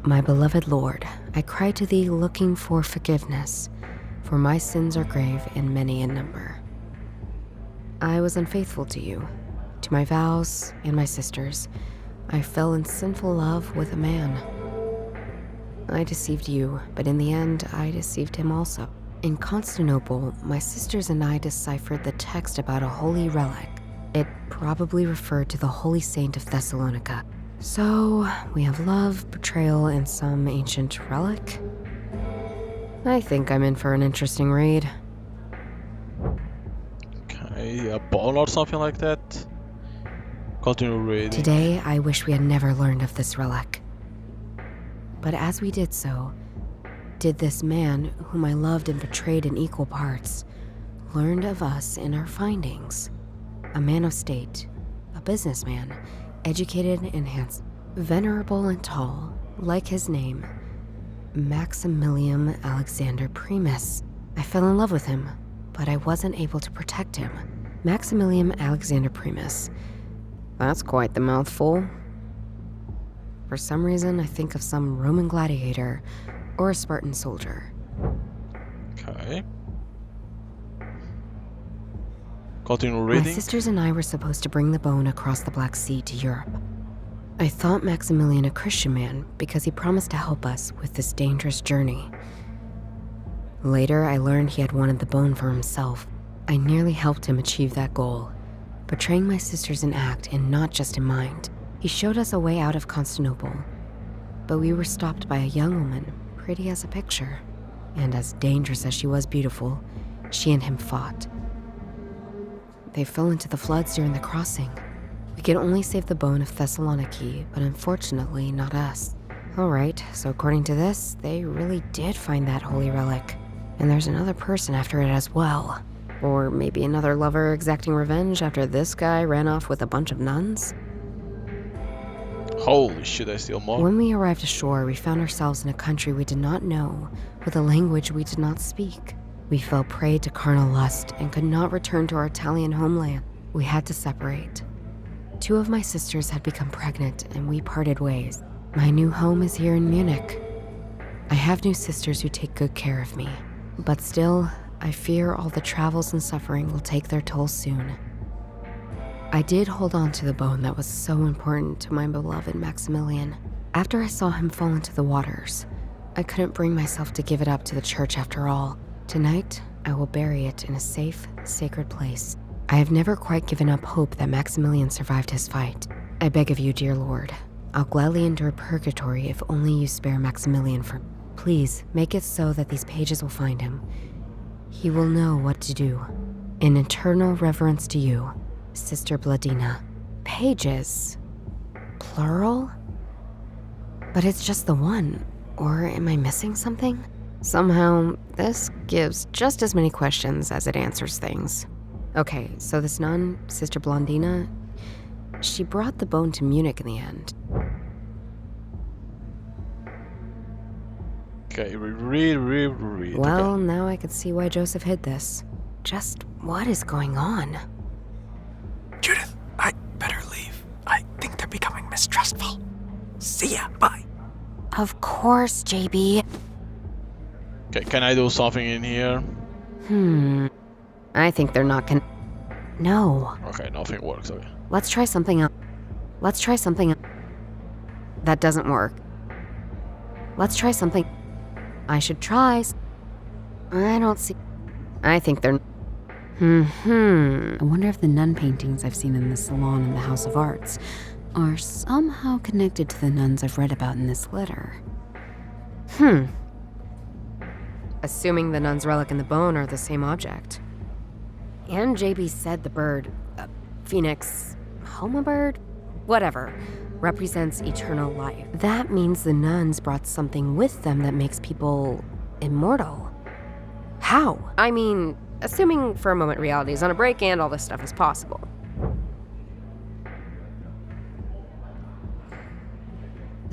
My beloved Lord, I cry to thee looking for forgiveness, for my sins are grave and many in number. I was unfaithful to you, to my vows and my sisters. I fell in sinful love with a man. I deceived you, but in the end, I deceived him also. In Constantinople, my sisters and I deciphered the text about a holy relic. It probably referred to the holy saint of Thessalonica. So, we have love, betrayal, and some ancient relic. I think I'm in for an interesting read. Okay, a ball or something like that. Continue reading. Today, I wish we had never learned of this relic. But as we did so, Did this man, whom I loved and betrayed in equal parts, learn of us and our findings? A man of state, a businessman, educated and handsome, venerable and tall, like his name, Maximilian Alexander Primus. I fell in love with him, but I wasn't able to protect him. Maximilian Alexander Primus. That's quite the mouthful. For some reason, I think of some Roman gladiator or a Spartan soldier. Okay. Continue reading. My sisters and I were supposed to bring the bone across the Black Sea to Europe. I thought Maximilian a Christian man because he promised to help us with this dangerous journey. Later, I learned he had wanted the bone for himself. I nearly helped him achieve that goal, betraying my sisters in act and not just in mind. He showed us a way out of Constantinople, but we were stopped by a young woman, pretty as a picture, and as dangerous as she was beautiful. She and him fought. They fell into the floods during the crossing. We could only save the bone of Thessaloniki, but unfortunately not us. Alright, so according to this, they really did find that holy relic. And there's another person after it as well. Or maybe another lover exacting revenge after this guy ran off with a bunch of nuns? Holy shit, I steal more. When we arrived ashore, we found ourselves in a country we did not know, with a language we did not speak. We fell prey to carnal lust and could not return to our Italian homeland. We had to separate. 2 of my sisters had become pregnant and we parted ways. My new home is here in Munich. I have new sisters who take good care of me. But still, I fear all the travels and suffering will take their toll soon. I did hold on to the bone that was so important to my beloved Maximilian. After I saw him fall into the waters, I couldn't bring myself to give it up to the church after all. Tonight, I will bury it in a safe, sacred place. I have never quite given up hope that Maximilian survived his fight. I beg of you, dear Lord, I'll gladly endure purgatory if only you spare Maximilian for me. Please, make it so that these pages will find him. He will know what to do. In eternal reverence to you, Sister Bladina. Pages? Plural? But it's just the one. Or am I missing something? Somehow, this gives just as many questions as it answers things. Okay, so this nun, Sister Blondina, she brought the bone to Munich in the end. Okay, read. Well, Okay. now I can see why Joseph hid this. Just what is going on? Judith, I better leave. I think they're becoming mistrustful. See ya, bye. Of course, JB. Okay, can I do something in here? I think they're not No. Okay, nothing works. Okay. Let's try something else. Let's try something else. That doesn't work. Let's try something. I should try. I don't see. I think they're. I wonder if the nun paintings I've seen in the salon in the House of Arts are somehow connected to the nuns I've read about in this letter. Assuming the nun's relic and the bone are the same object. And JB said the bird, Phoenix, Hauma bird? Whatever, represents eternal life. That means the nuns brought something with them that makes people immortal. How? I mean, assuming for a moment reality is on a break and all this stuff is possible.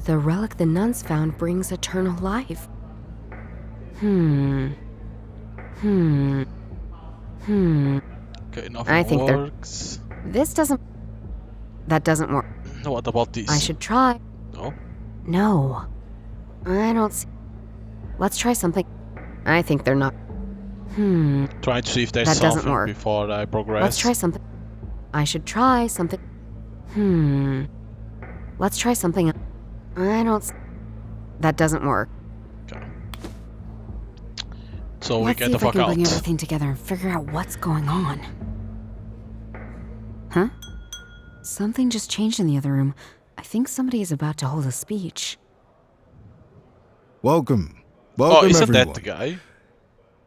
The relic the nuns found brings eternal life. Okay, nothing I think works. That doesn't work. What about this? I should try. No? No. I don't see. Let's try something. I think they're not. Trying to see if there's That doesn't something work. before I progress. Let's try something. I should try something. Let's try something. I don't. That doesn't work. Okay. So we Let's get see the if I fuck can out. bring everything together and figure out what's going on. Huh? Something just changed in the other room. I think somebody is about to hold a speech. Welcome. Oh, Welcome, isn't everyone. that the guy?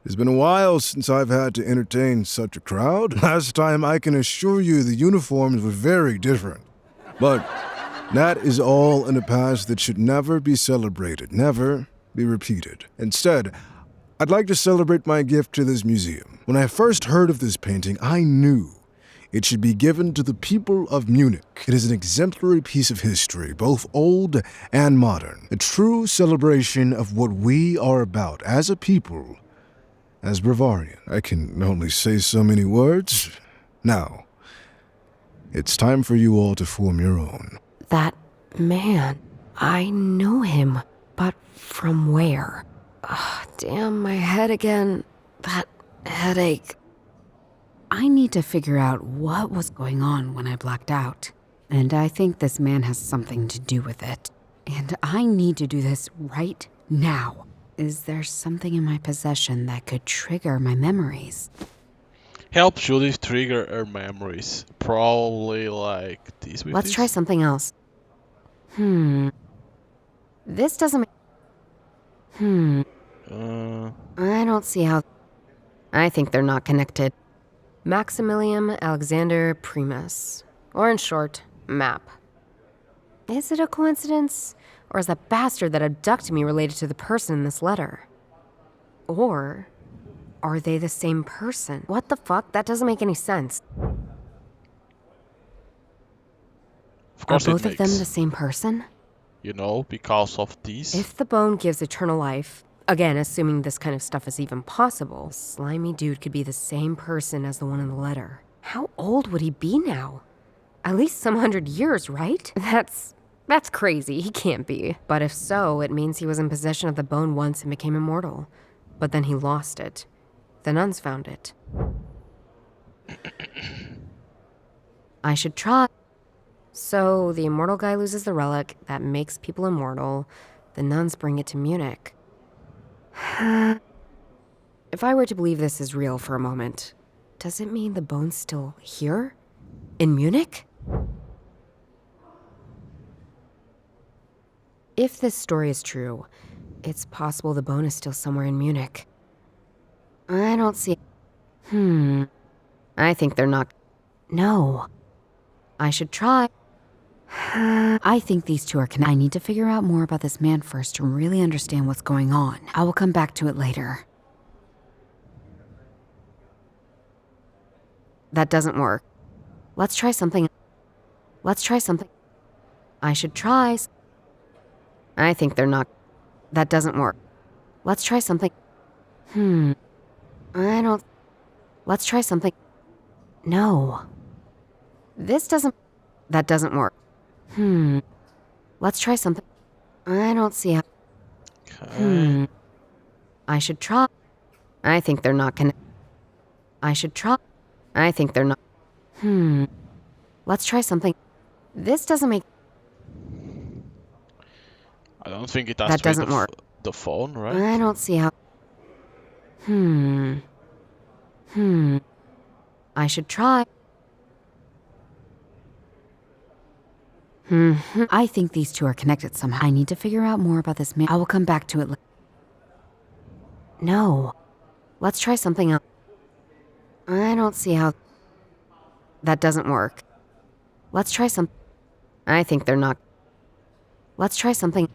It's been a while since I've had to entertain such a crowd. Last time, I can assure you the uniforms were very different. But that is all in the past that should never be celebrated. Never. be repeated. Instead, I'd like to celebrate my gift to this museum. When I first heard of this painting, I knew it should be given to the people of Munich. It is an exemplary piece of history, both old and modern. A true celebration of what we are about as a people, as Bavarian. I can only say so many words. Now, it's time for you all to form your own. That man, I know him, but from where? Damn, my head again. That headache. I need to figure out what was going on when I blacked out. And I think this man has something to do with it. And I need to do this right now. Is there something in my possession that could trigger my memories? Help Judith trigger her memories. Probably like this with Let's this. try something else. This doesn't make... I don't see how... I think they're not connected. Maximilian Alexander Primus. Or in short, MAP. Is it a coincidence? Or is that bastard that abducted me related to the person in this letter? Or are they the same person? What the fuck? That doesn't make any sense. Of course are it both of them makes. the same person? You know, because of these. If the bone gives eternal life, again, assuming this kind of stuff is even possible, slimy dude could be the same person as the one in the letter. How old would he be now? At least some 100 years, right? That's crazy. He can't be. But if so, it means he was in possession of the bone once and became immortal. But then he lost it. The nuns found it. I should try. So, the immortal guy loses the relic that makes people immortal. The nuns bring it to Munich. If I were to believe this is real for a moment, does it mean the bone's still here? In Munich? If this story is true, it's possible the bone is still somewhere in Munich. I don't see... I think they're not... No. I should try. I think these two are connected. I need to figure out more about this man first to really understand what's going on. I will come back to it later. That doesn't work. Let's try something. I should try. I think they're not... That doesn't work. Let's try something. I don't... Let's try something. No. This doesn't... That doesn't work. Let's try something. I don't see how... I should try. I think they're not connected. I should try. I think they're not... Let's try something. This doesn't make... I don't think it has That to be doesn't work. The phone, right? I don't see how... I should try. I think these two are connected somehow. I need to figure out more about this man. I will come back to it later. No. Let's try something else. I don't see how... That doesn't work. Let's try some... I think they're not... Let's try something...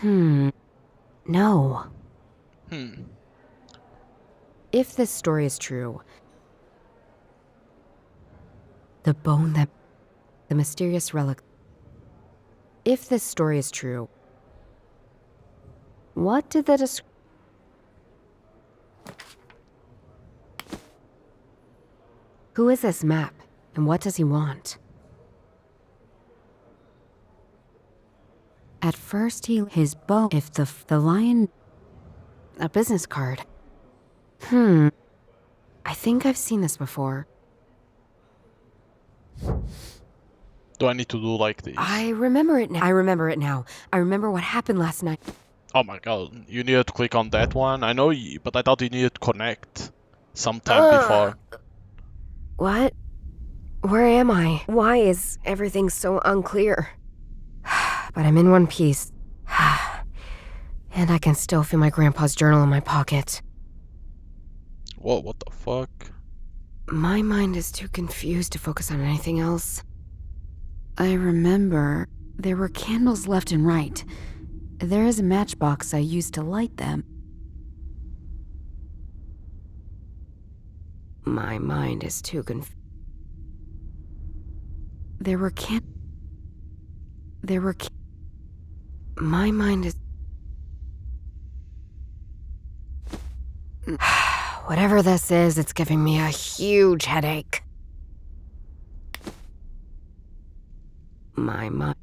No. If this story is true... The bone that... The mysterious relic... If this story is true... What did the Who is this map, and what does he want? At first his bow, if the lion... A business card. I think I've seen this before. Do I need to do like this? I remember it now. I remember what happened last night. Oh my god, you needed to click on that one? I know, but I thought you needed to connect sometime before. What? Where am I? Why is everything so unclear? But I'm in one piece. And I can still feel my grandpa's journal in my pocket. Whoa, what the fuck? My mind is too confused to focus on anything else. I remember there were candles left and right. There is a matchbox I used to light them. My mind is too confused. My mind is... Whatever this is, it's giving me a huge headache. My mind...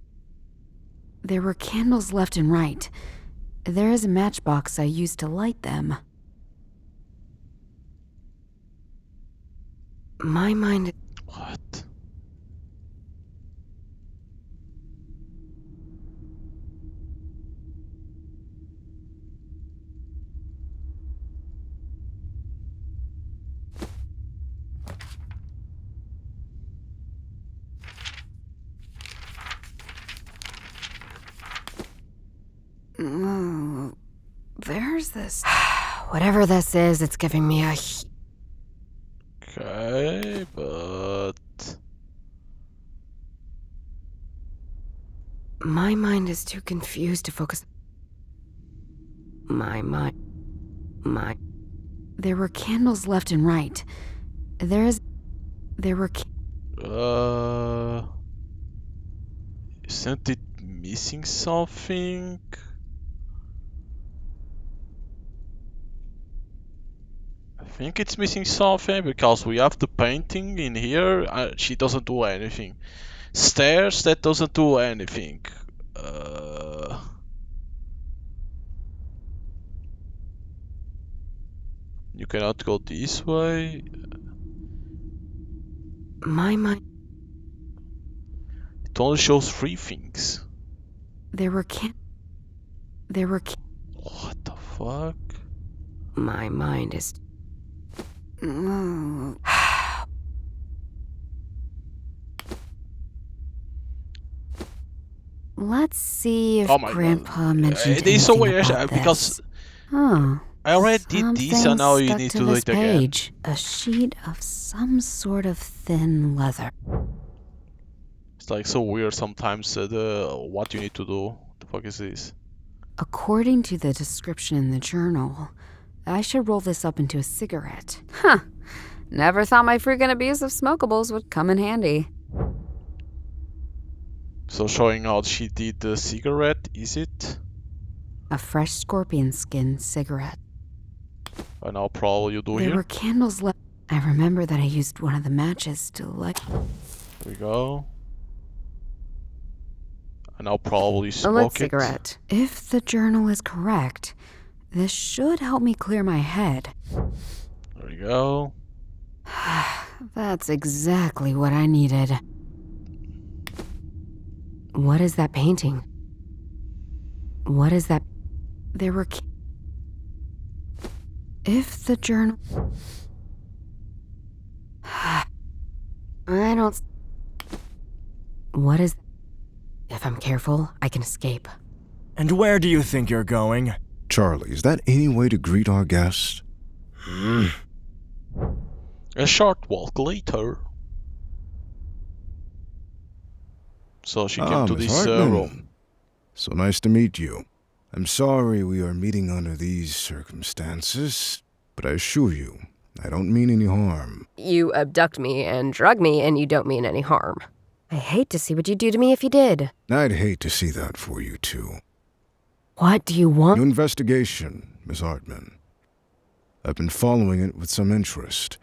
There were candles left and right. There is a matchbox I used to light them. My mind... What? There's this... Whatever this is, it's giving me a... Okay, but... My mind is too confused to focus... My mind... There were candles left and right. There were... Isn't it missing something? I think it's missing something because we have the painting in here. She doesn't do anything. Stairs, that doesn't do anything. You cannot go this way. My mind... It only shows 3 things. What the fuck? My mind is... Let's see if Oh my Grandpa God. mentioned It is so anything weird about because this. Huh. I already did this and now you Something need stuck to do this it again. page. A sheet of some sort of thin leather. It's like so weird sometimes what you need to do. The fuck is this? According to the description in the journal, I should roll this up into a cigarette. Huh. Never thought my freaking abuse of smokables would come in handy. So showing how she did the cigarette, is it? A fresh scorpion skin cigarette. And now probably you do There here. were candles left. I remember that I used one of the matches to light. Here we go. And now probably A lit smoke it. cigarette. If the journal is correct, this should help me clear my head. There we go. That's exactly what I needed. What is that painting? What is that? There were... If the journal... I don't... What is... If I'm careful, I can escape. And where do you think you're going? Charlie, is that any way to greet our guest? A short walk later. So she came to Miss this Hartman. room. So nice to meet you. I'm sorry we are meeting under these circumstances, but I assure you, I don't mean any harm. You abduct me and drug me, and you don't mean any harm. I hate to see what you'd do to me if you did. I'd hate to see that for you, too. What do you want? Your investigation, Miss Hartman. I've been following it with some interest.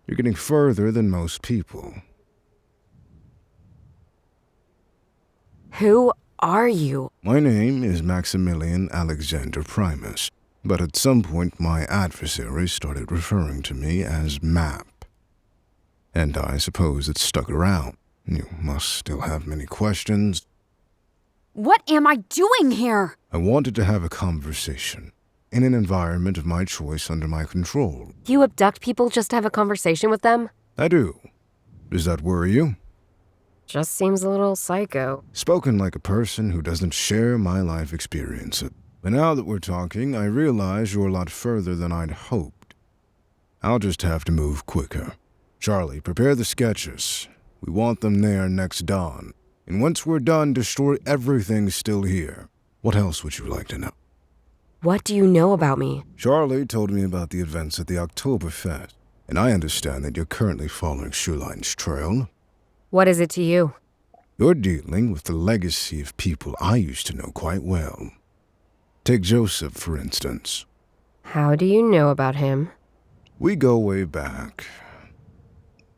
You're getting further than most people. Who are you? My name is Maximilian Alexander Primus, but at some point my adversary started referring to me as Map. And I suppose it stuck around. You must still have many questions. What am I doing here? I wanted to have a conversation, in an environment of my choice under my control. You abduct people just to have a conversation with them? I do. Does that worry you? Just seems a little psycho. Spoken like a person who doesn't share my life experiences. But now that we're talking, I realize you're a lot further than I'd hoped. I'll just have to move quicker. Charlie, prepare the sketches. We want them there next dawn. And once we're done, destroy everything still here. What else would you like to know? What do you know about me? Charlie told me about the events at the Oktoberfest, and I understand that you're currently following Schulein's trail. What is it to you? You're dealing with the legacy of people I used to know quite well. Take Joseph, for instance. How do you know about him? We go way back.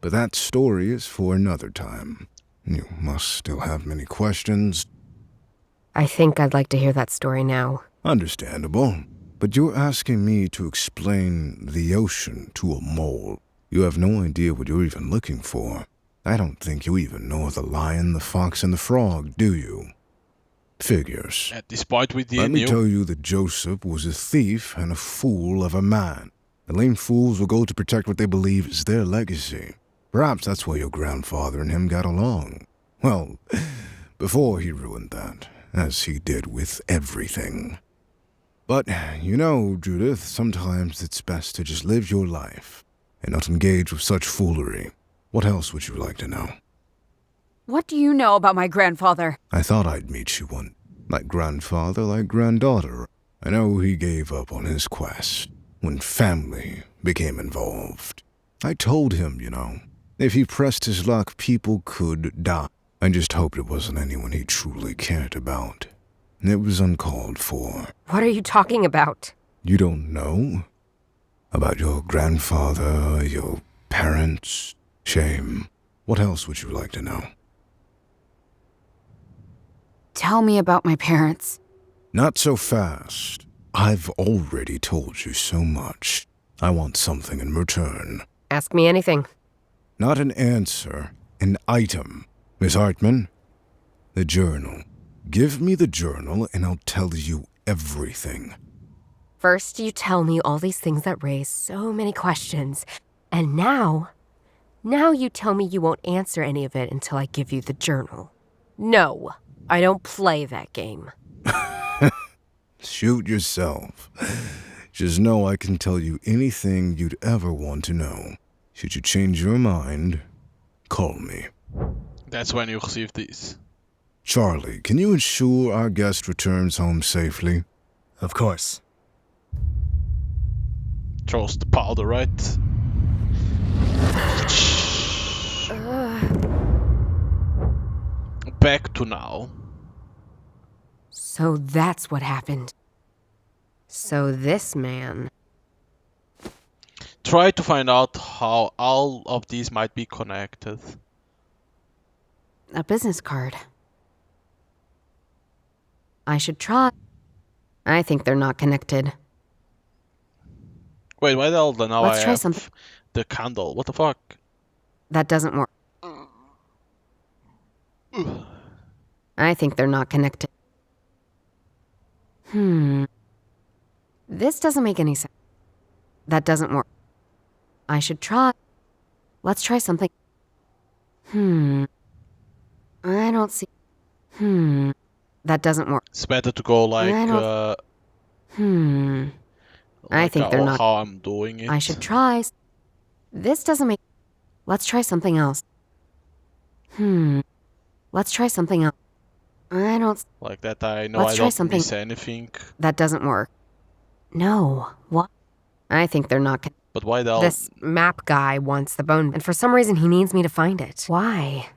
But that story is for another time. You must still have many questions. I think I'd like to hear that story now. Understandable. But you're asking me to explain the ocean to a mole. You have no idea what you're even looking for. I don't think you even know the lion, the fox, and the frog, do you? Figures. At this point, we Let didn't me knew. tell you that Joseph was a thief and a fool of a man. The lame fools will go to protect what they believe is their legacy. Perhaps that's why your grandfather and him got along. Well, before he ruined that, as he did with everything. But, you know, Judith, sometimes it's best to just live your life and not engage with such foolery. What else would you like to know? What do you know about my grandfather? I thought I'd meet you one. Like grandfather, like granddaughter. I know he gave up on his quest when family became involved. I told him, you know, if he pressed his luck, people could die. I just hoped it wasn't anyone he truly cared about. It was uncalled for. What are you talking about? You don't know? About your grandfather, your parents? Shame. What else would you like to know? Tell me about my parents. Not so fast. I've already told you so much. I want something in return. Ask me anything. Not an answer, an item. Miss Hartman, the journal. Give me the journal and I'll tell you everything. First, you tell me all these things that raise so many questions. And now you tell me you won't answer any of it until I give you the journal. No, I don't play that game. Shoot yourself. Just know I can tell you anything you'd ever want to know. Should you change your mind, call me. That's when you receive this. Charlie, can you ensure our guest returns home safely? Of course. Throws the powder, right? Back to now. So that's what happened. So this man... Try to find out how all of these might be connected. A business card. I should try. I think they're not connected. Wait, why the hell now Let's I try have something. the candle? What the fuck? That doesn't work. I think they're not connected. This doesn't make any sense. That doesn't work. I should try. Let's try something. I don't see. That doesn't work. It's better to go like I like think they're not. how I'm doing it. I should try. This doesn't make. Let's try something else. Let's try something else. I don't. Like that I know Let's I try don't something. miss anything. That doesn't work. No. What? I think they're not. But why the hell? This map guy wants the bone, and for some reason he needs me to find it. Why?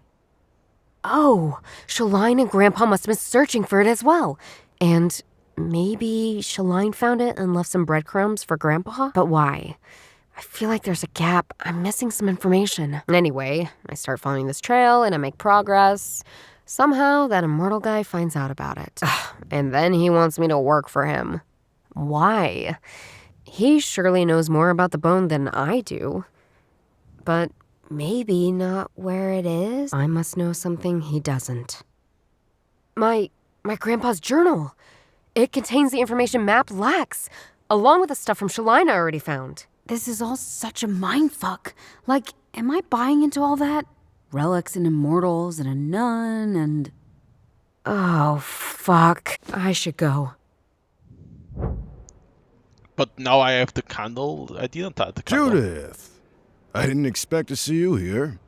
Oh, Shaline and Grandpa must have been searching for it as well. And maybe Shaline found it and left some breadcrumbs for Grandpa? But why? I feel like there's a gap. I'm missing some information. Anyway, I start following this trail and I make progress. Somehow, that immortal guy finds out about it. And then he wants me to work for him. Why? He surely knows more about the bone than I do. But maybe not where it is. I must know something he doesn't. My grandpa's journal. It contains the information Map lacks, along with the stuff from Shalina I already found. This is all such a mindfuck. Like, am I buying into all that? Relics and immortals and a nun and... Oh, fuck. I should go. But now I have the candle. I didn't have the candle. Judith! I didn't expect to see you here.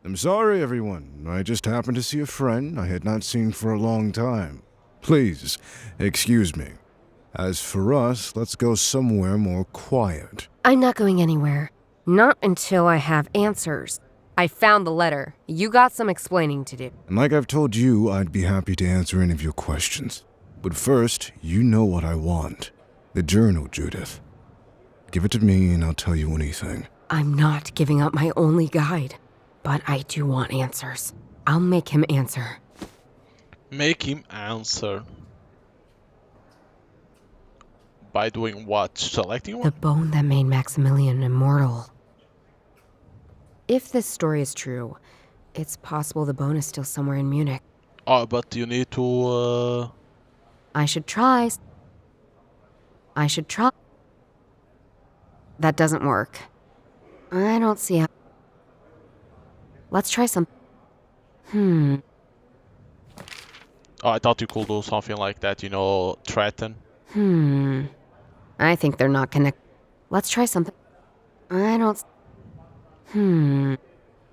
I'm sorry, everyone. I just happened to see a friend I had not seen for a long time. Please, excuse me. As for us, let's go somewhere more quiet. I'm not going anywhere. Not until I have answers. I found the letter. You got some explaining to do. And like I've told you, I'd be happy to answer any of your questions. But first, you know what I want. The journal, Judith. Give it to me and I'll tell you anything. I'm not giving up my only guide, but I do want answers. I'll make him answer. Make him answer. By doing what? Selecting The one? bone that made Maximilian immortal. If this story is true, it's possible the bone is still somewhere in Munich. Oh, but you need to... I should try. That doesn't work. I don't see how... Let's try some... Oh, I thought you could do something like that, you know, threaten. I think they're not connected. Let's try something. I don't...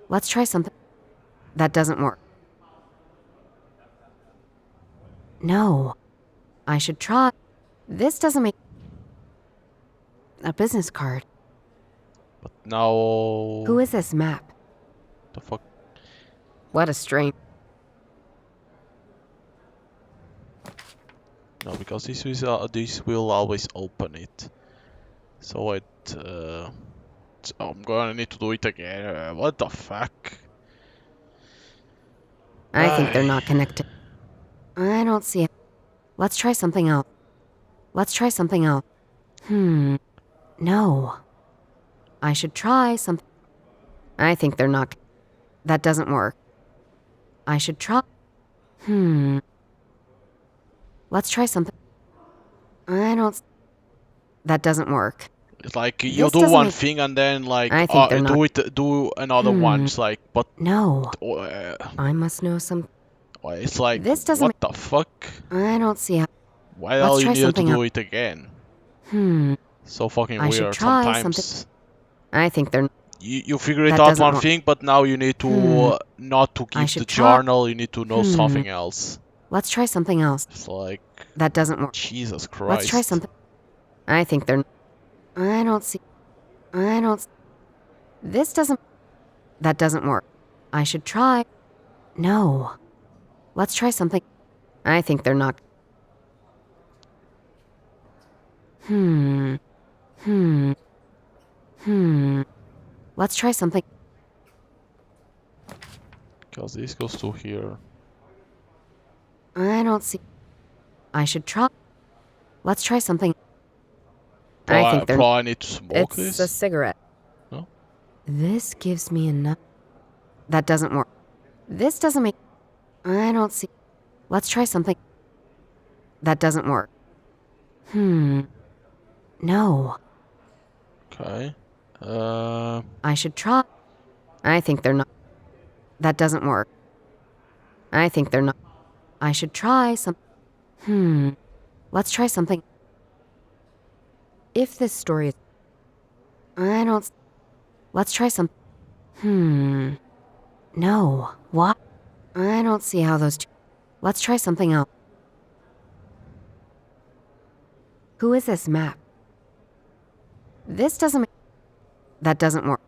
Let's try something. That doesn't work. No. I should try. This doesn't make... A business card. But now... Who is this map? The fuck? What a strange... No, because this will always open it. So it... so I'm gonna need to do it again. What the fuck? I think they're not connected. I don't see it. Let's try something else. Let's try something else. No. I should try something. I think they're not... That doesn't work. I should try... Let's try something. I don't... That doesn't work. It's like you This do doesn't one make- thing and then like I think they're do another one. It's like, but No. I must know some... it's like, This doesn't what the fuck? I don't see how... Why Let's all you try need to something do else. it again? Hmm. So fucking I should weird try sometimes. something. I think they're... You figure it That out doesn't one work. thing, but now you need to not to I give should the try- journal. You need to know something else. Let's try something else. It's like, That doesn't work. Jesus Christ. Let's try something. I think they're... I don't see... I don't... This doesn't... That doesn't work. I should try... No. Let's try something. I think they're not... Let's try something. Because this goes to here. I don't see... I should try... Let's try something. Probably, probably I need to smoke It's this. a cigarette. No? This gives me enough... That doesn't work. This doesn't make... I don't see... Let's try something. That doesn't work. No. Okay. I should try... I think they're not... That doesn't work. I think they're not... I should try some... Let's try something. If this story is... I don't... Let's try some... No. What? I don't see how those two... Let's try something else. Who is this map? This doesn't... That doesn't work.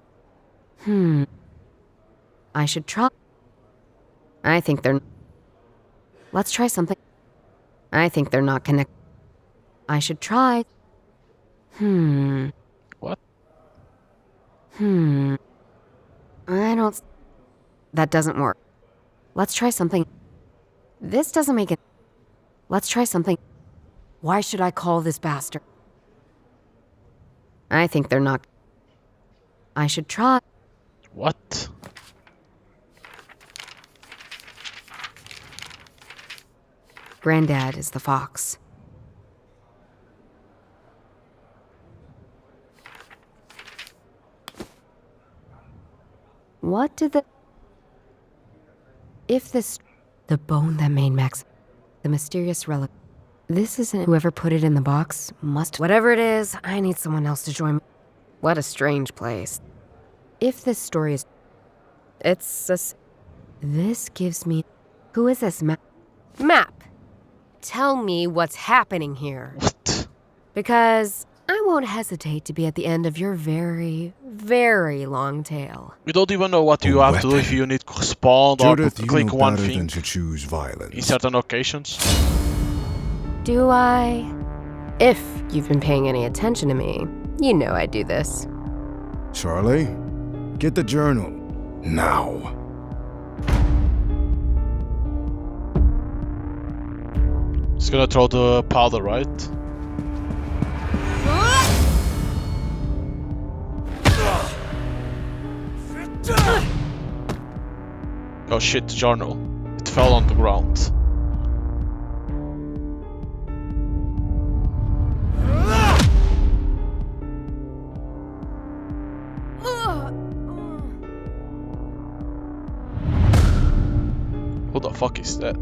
I should try... I think they're... Let's try something. I think they're not connected. I should try... What? I don't... That doesn't work. Let's try something. This doesn't make it... Let's try something. Why should I call this bastard? I think they're not... I should try... What? Granddad is the fox. What did the... If this... The bone that made Max... The mysterious relic... This isn't whoever put it in the box must... Whatever it is, I need someone else to join me. What a strange place. If this story is... It's a... This gives me... Who is this map? Map! tell me what's happening here. What? Because I won't hesitate to be at the end of your very, very long tale. We don't even know what you have to do if you need to respond or Judith, you click know one better thing than to choose violence. in certain occasions. Do I? If you've been paying any attention to me, you know I do this. Charlie, get the journal. Now. It's gonna throw the powder, right? Oh shit, the journal. It fell on the ground. Who the fuck is that?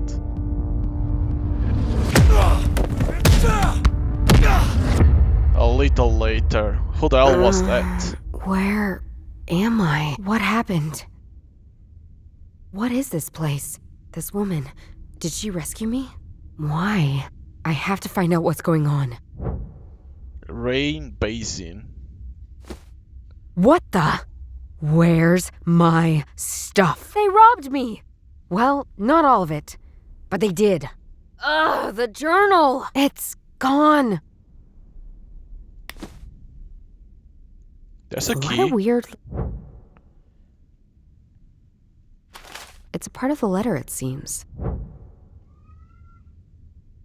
A little later. Who the hell was that? Where am I? What happened? What is this place? This woman? Did she rescue me? Why? I have to find out what's going on. Rain basin. What the? Where's my stuff? They robbed me! Well, not all of it, but they did. Ugh, the journal! It's gone! There's a What key. a weird... It's a part of the letter, it seems.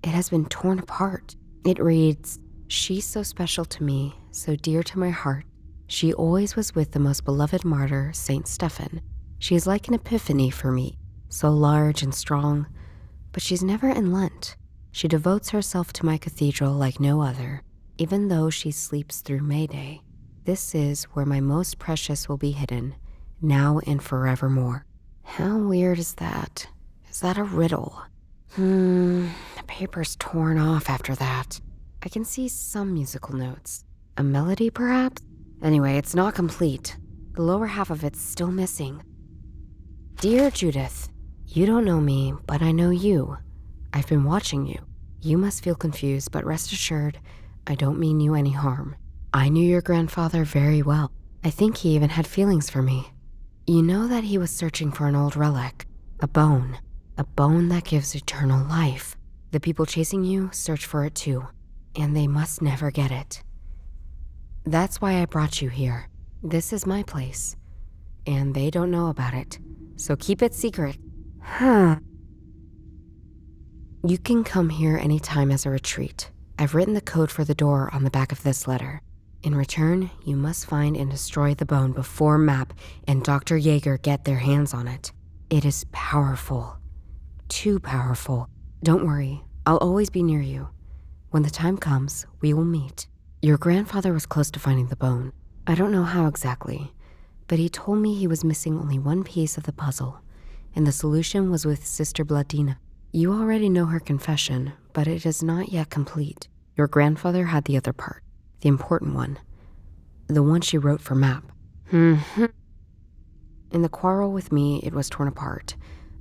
It has been torn apart. It reads, "She's so special to me, so dear to my heart. She always was with the most beloved martyr, Saint Stephen. She is like an epiphany for me, so large and strong, but she's never in Lent. She devotes herself to my cathedral like no other, even though she sleeps through May Day. This is where my most precious will be hidden, now and forevermore." How weird is that? Is that a riddle? The paper's torn off after that. I can see some musical notes. A melody, perhaps? Anyway, it's not complete. The lower half of it's still missing. Dear Judith, you don't know me, but I know you. I've been watching you. You must feel confused, but rest assured, I don't mean you any harm. I knew your grandfather very well. I think he even had feelings for me. You know that he was searching for an old relic, a bone that gives eternal life. The people chasing you search for it too, and they must never get it. That's why I brought you here. This is my place, and they don't know about it, so keep it secret. You can come here anytime as a retreat. I've written the code for the door on the back of this letter. In return, you must find and destroy the bone before Map and Dr. Jaeger get their hands on it. It is powerful. Too powerful. Don't worry, I'll always be near you. When the time comes, we will meet. Your grandfather was close to finding the bone. I don't know how exactly, but he told me he was missing only one piece of the puzzle, and the solution was with Sister Bladina. You already know her confession, but it is not yet complete. Your grandfather had the other part. The important one. The one she wrote for Map. In the quarrel with me, it was torn apart.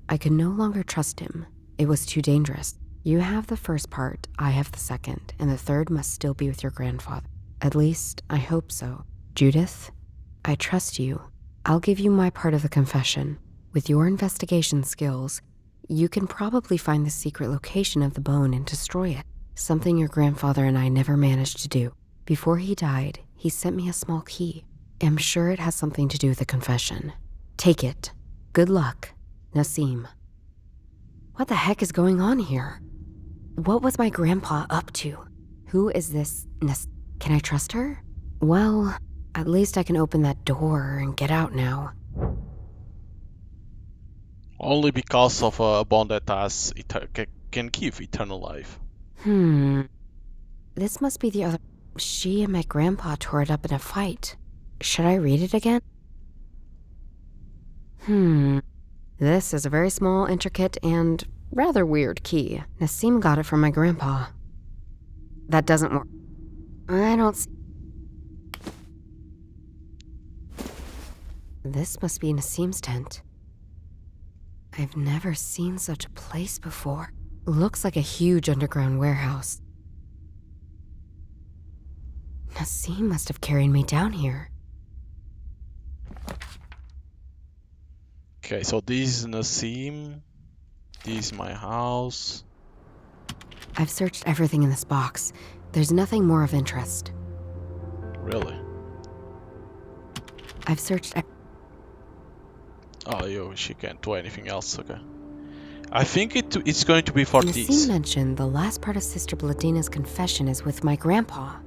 I could no longer trust him. It was too dangerous. You have the first part, I have the second, and the third must still be with your grandfather. At least, I hope so. Judith, I trust you. I'll give you my part of the confession. With your investigation skills, you can probably find the secret location of the bone and destroy it. Something your grandfather and I never managed to do. Before he died, he sent me a small key. I'm sure it has something to do with the confession. Take it. Good luck, Nassim. What the heck is going on here? What was my grandpa up to? Who is this Can I trust her? Well, at least I can open that door and get out now. Only because of a bond that has can give eternal life. This must be the other... She and my grandpa tore it up in a fight. Should I read it again? This is a very small, intricate, and rather weird key. Nassim got it from my grandpa. That doesn't work. I don't see... This must be Nassim's tent. I've never seen such a place before. Looks like a huge underground warehouse. Nassim must have carried me down here. Okay, so this is Nassim. This is my house. I've searched everything in this box. There's nothing more of interest. Really? I've searched... Oh, she can't do anything else, okay. I think it's going to be for Nassim this. mentioned the last part of Sister Bladina's confession is with my grandpa.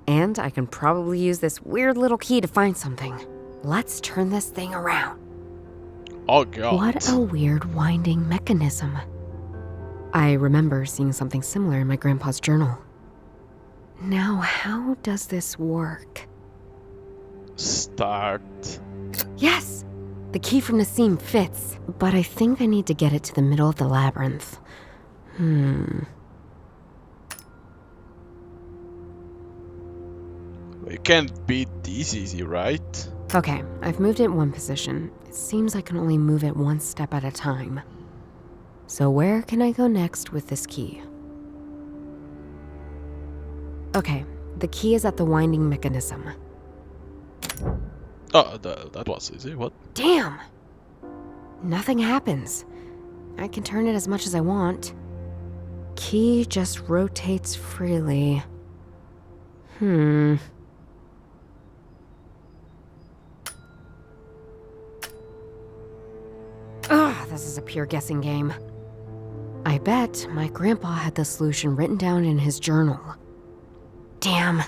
And I can probably use this weird little key to find something. Let's turn this thing around. Oh god. What a weird winding mechanism. I remember seeing something similar in my grandpa's journal. Now, how does this work? Start. Yes! The key from Nassim fits, but I think I need to get it to the middle of the labyrinth. It can't be this easy, right? Okay, I've moved it in one position. It seems I can only move it one step at a time. So where can I go next with this key? Okay, the key is at the winding mechanism. Oh, that was easy. What? Damn! Nothing happens. I can turn it as much as I want. Key just rotates freely. Ugh, this is a pure guessing game. I bet my grandpa had the solution written down in his journal. Damn.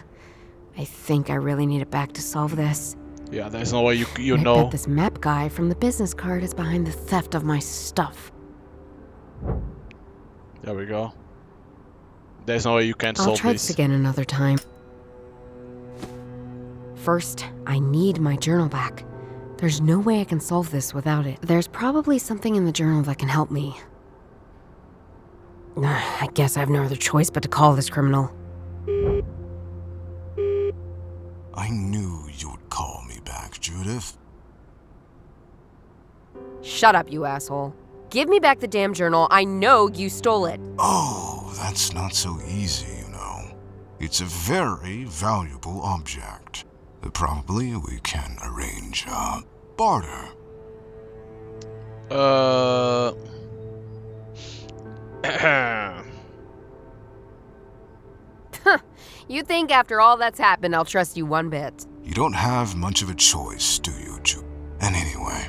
I think I really need it back to solve this. Yeah, there's no way you I know. bet this map guy from the business card is behind the theft of my stuff. There we go. There's no way you can I'll solve try this. this again another time. First, I need my journal back. There's no way I can solve this without it. There's probably something in the journal that can help me. I guess I have no other choice but to call this criminal. I knew you would call me back, Judith. Shut up, you asshole. Give me back the damn journal. I know you stole it. Oh, that's not so easy, you know. It's a very valuable object. Probably we can arrange a barter. You think after all that's happened, I'll trust you one bit? You don't have much of a choice, do you, And anyway,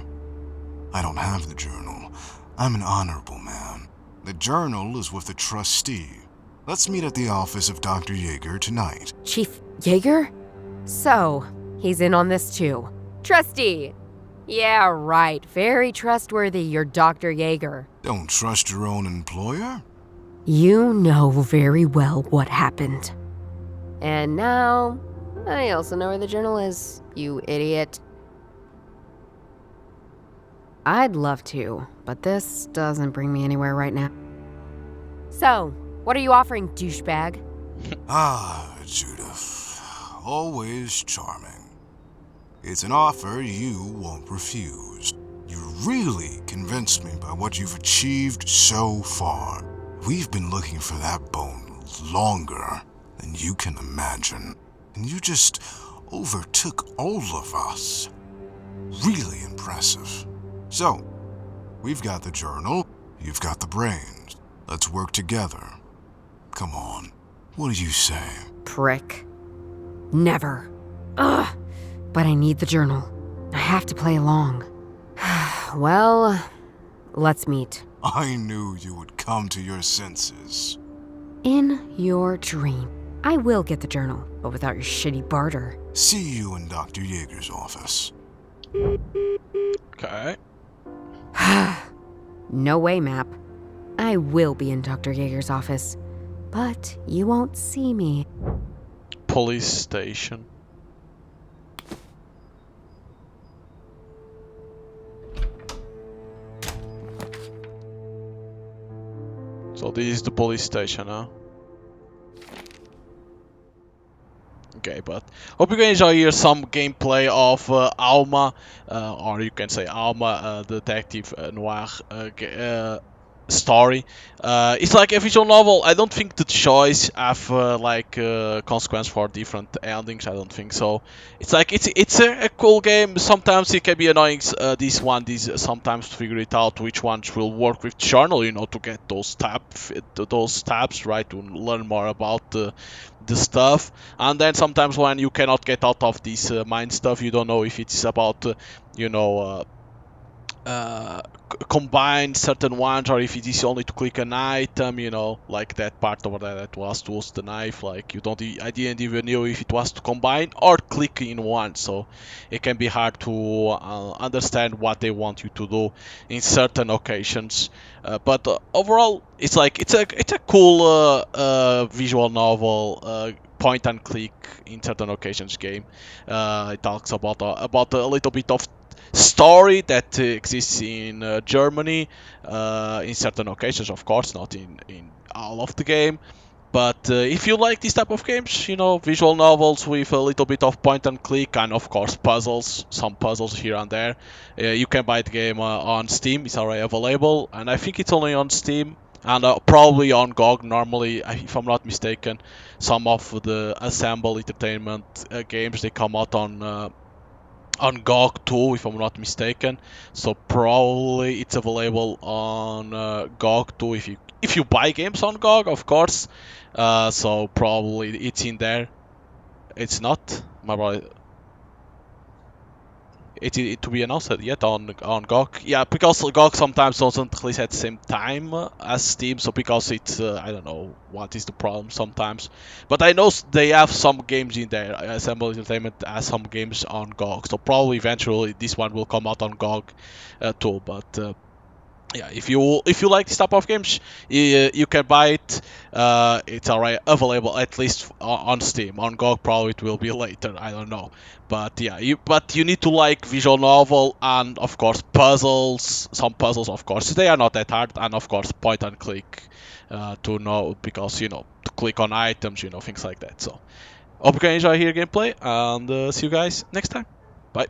I don't have the journal. I'm an honorable man. The journal is with the trustee. Let's meet at the office of Dr. Yeager tonight. Chief Yeager? So, he's in on this too. Trustee! Yeah, right. Very trustworthy, you're Dr. Yeager. Don't trust your own employer? You know very well what happened. And now, I also know where the journal is, you idiot. I'd love to, but this doesn't bring me anywhere right now. So, what are you offering, douchebag? Ah, Judith. Always charming. It's an offer you won't refuse. You really convinced me by what you've achieved so far. We've been looking for that bone longer than you can imagine. And you just overtook all of us. Really impressive. So, we've got the journal, you've got the brains. Let's work together. Come on, what do you say? Prick. Never. Ugh. But I need the journal. I have to play along. Well, let's meet. I knew you would come to your senses. In your dream. I will get the journal, but without your shitty barter. See you in Dr. Yeager's office. Okay. No way, Map. I will be in Dr. Yeager's office, but you won't see me. Police station. So this is the police station, huh? Okay, but hope you can enjoy here some gameplay of Hauma, or you can say Hauma, Detective Noir story. It's like a visual novel. I don't think the choice have consequence for different endings. I don't think so. It's like it's a cool game. Sometimes it can be annoying. This sometimes to figure it out which ones will work with journal. To get those tabs, right, to learn more about the stuff. And then sometimes when you cannot get out of this mind stuff, you don't know if it's about you know. Combine certain ones, or if it is only to click an item, like that part over there that was to use the knife, like I didn't even know if it was to combine or click in one, so it can be hard to understand what they want you to do in certain occasions. But overall, it's a cool visual novel, point and click in certain occasions game. It talks about a little bit of story that exists in Germany in certain occasions, of course, not in all of the game. But if you like this type of games, visual novels with a little bit of point and click, and of course puzzles, some puzzles here and there, you can buy the game on Steam. It's already available, and I think it's only on Steam and probably on GOG. Normally, if I'm not mistaken, some of the Assemble Entertainment games, they come out on GOG too, if I'm not mistaken. So probably it's available on GOG too if you buy games on GOG, of course. So probably it's in there. It's not. My brother. It to be announced yet on GOG. Yeah, because GOG sometimes doesn't release at the same time as Steam, so because it's I don't know what is the problem sometimes. But I know they have some games in there. Assemble Entertainment has some games on GOG, so probably eventually this one will come out on GOG too. But yeah, if you like this type of games, you can buy it. It's already available at least on Steam. On GOG, probably it will be later. I don't know, but yeah, you need to like visual novel and of course puzzles. Some puzzles, of course, they are not that hard, and of course point and click to know because to click on items, things like that. So hope you can enjoy here gameplay, and see you guys next time. Bye.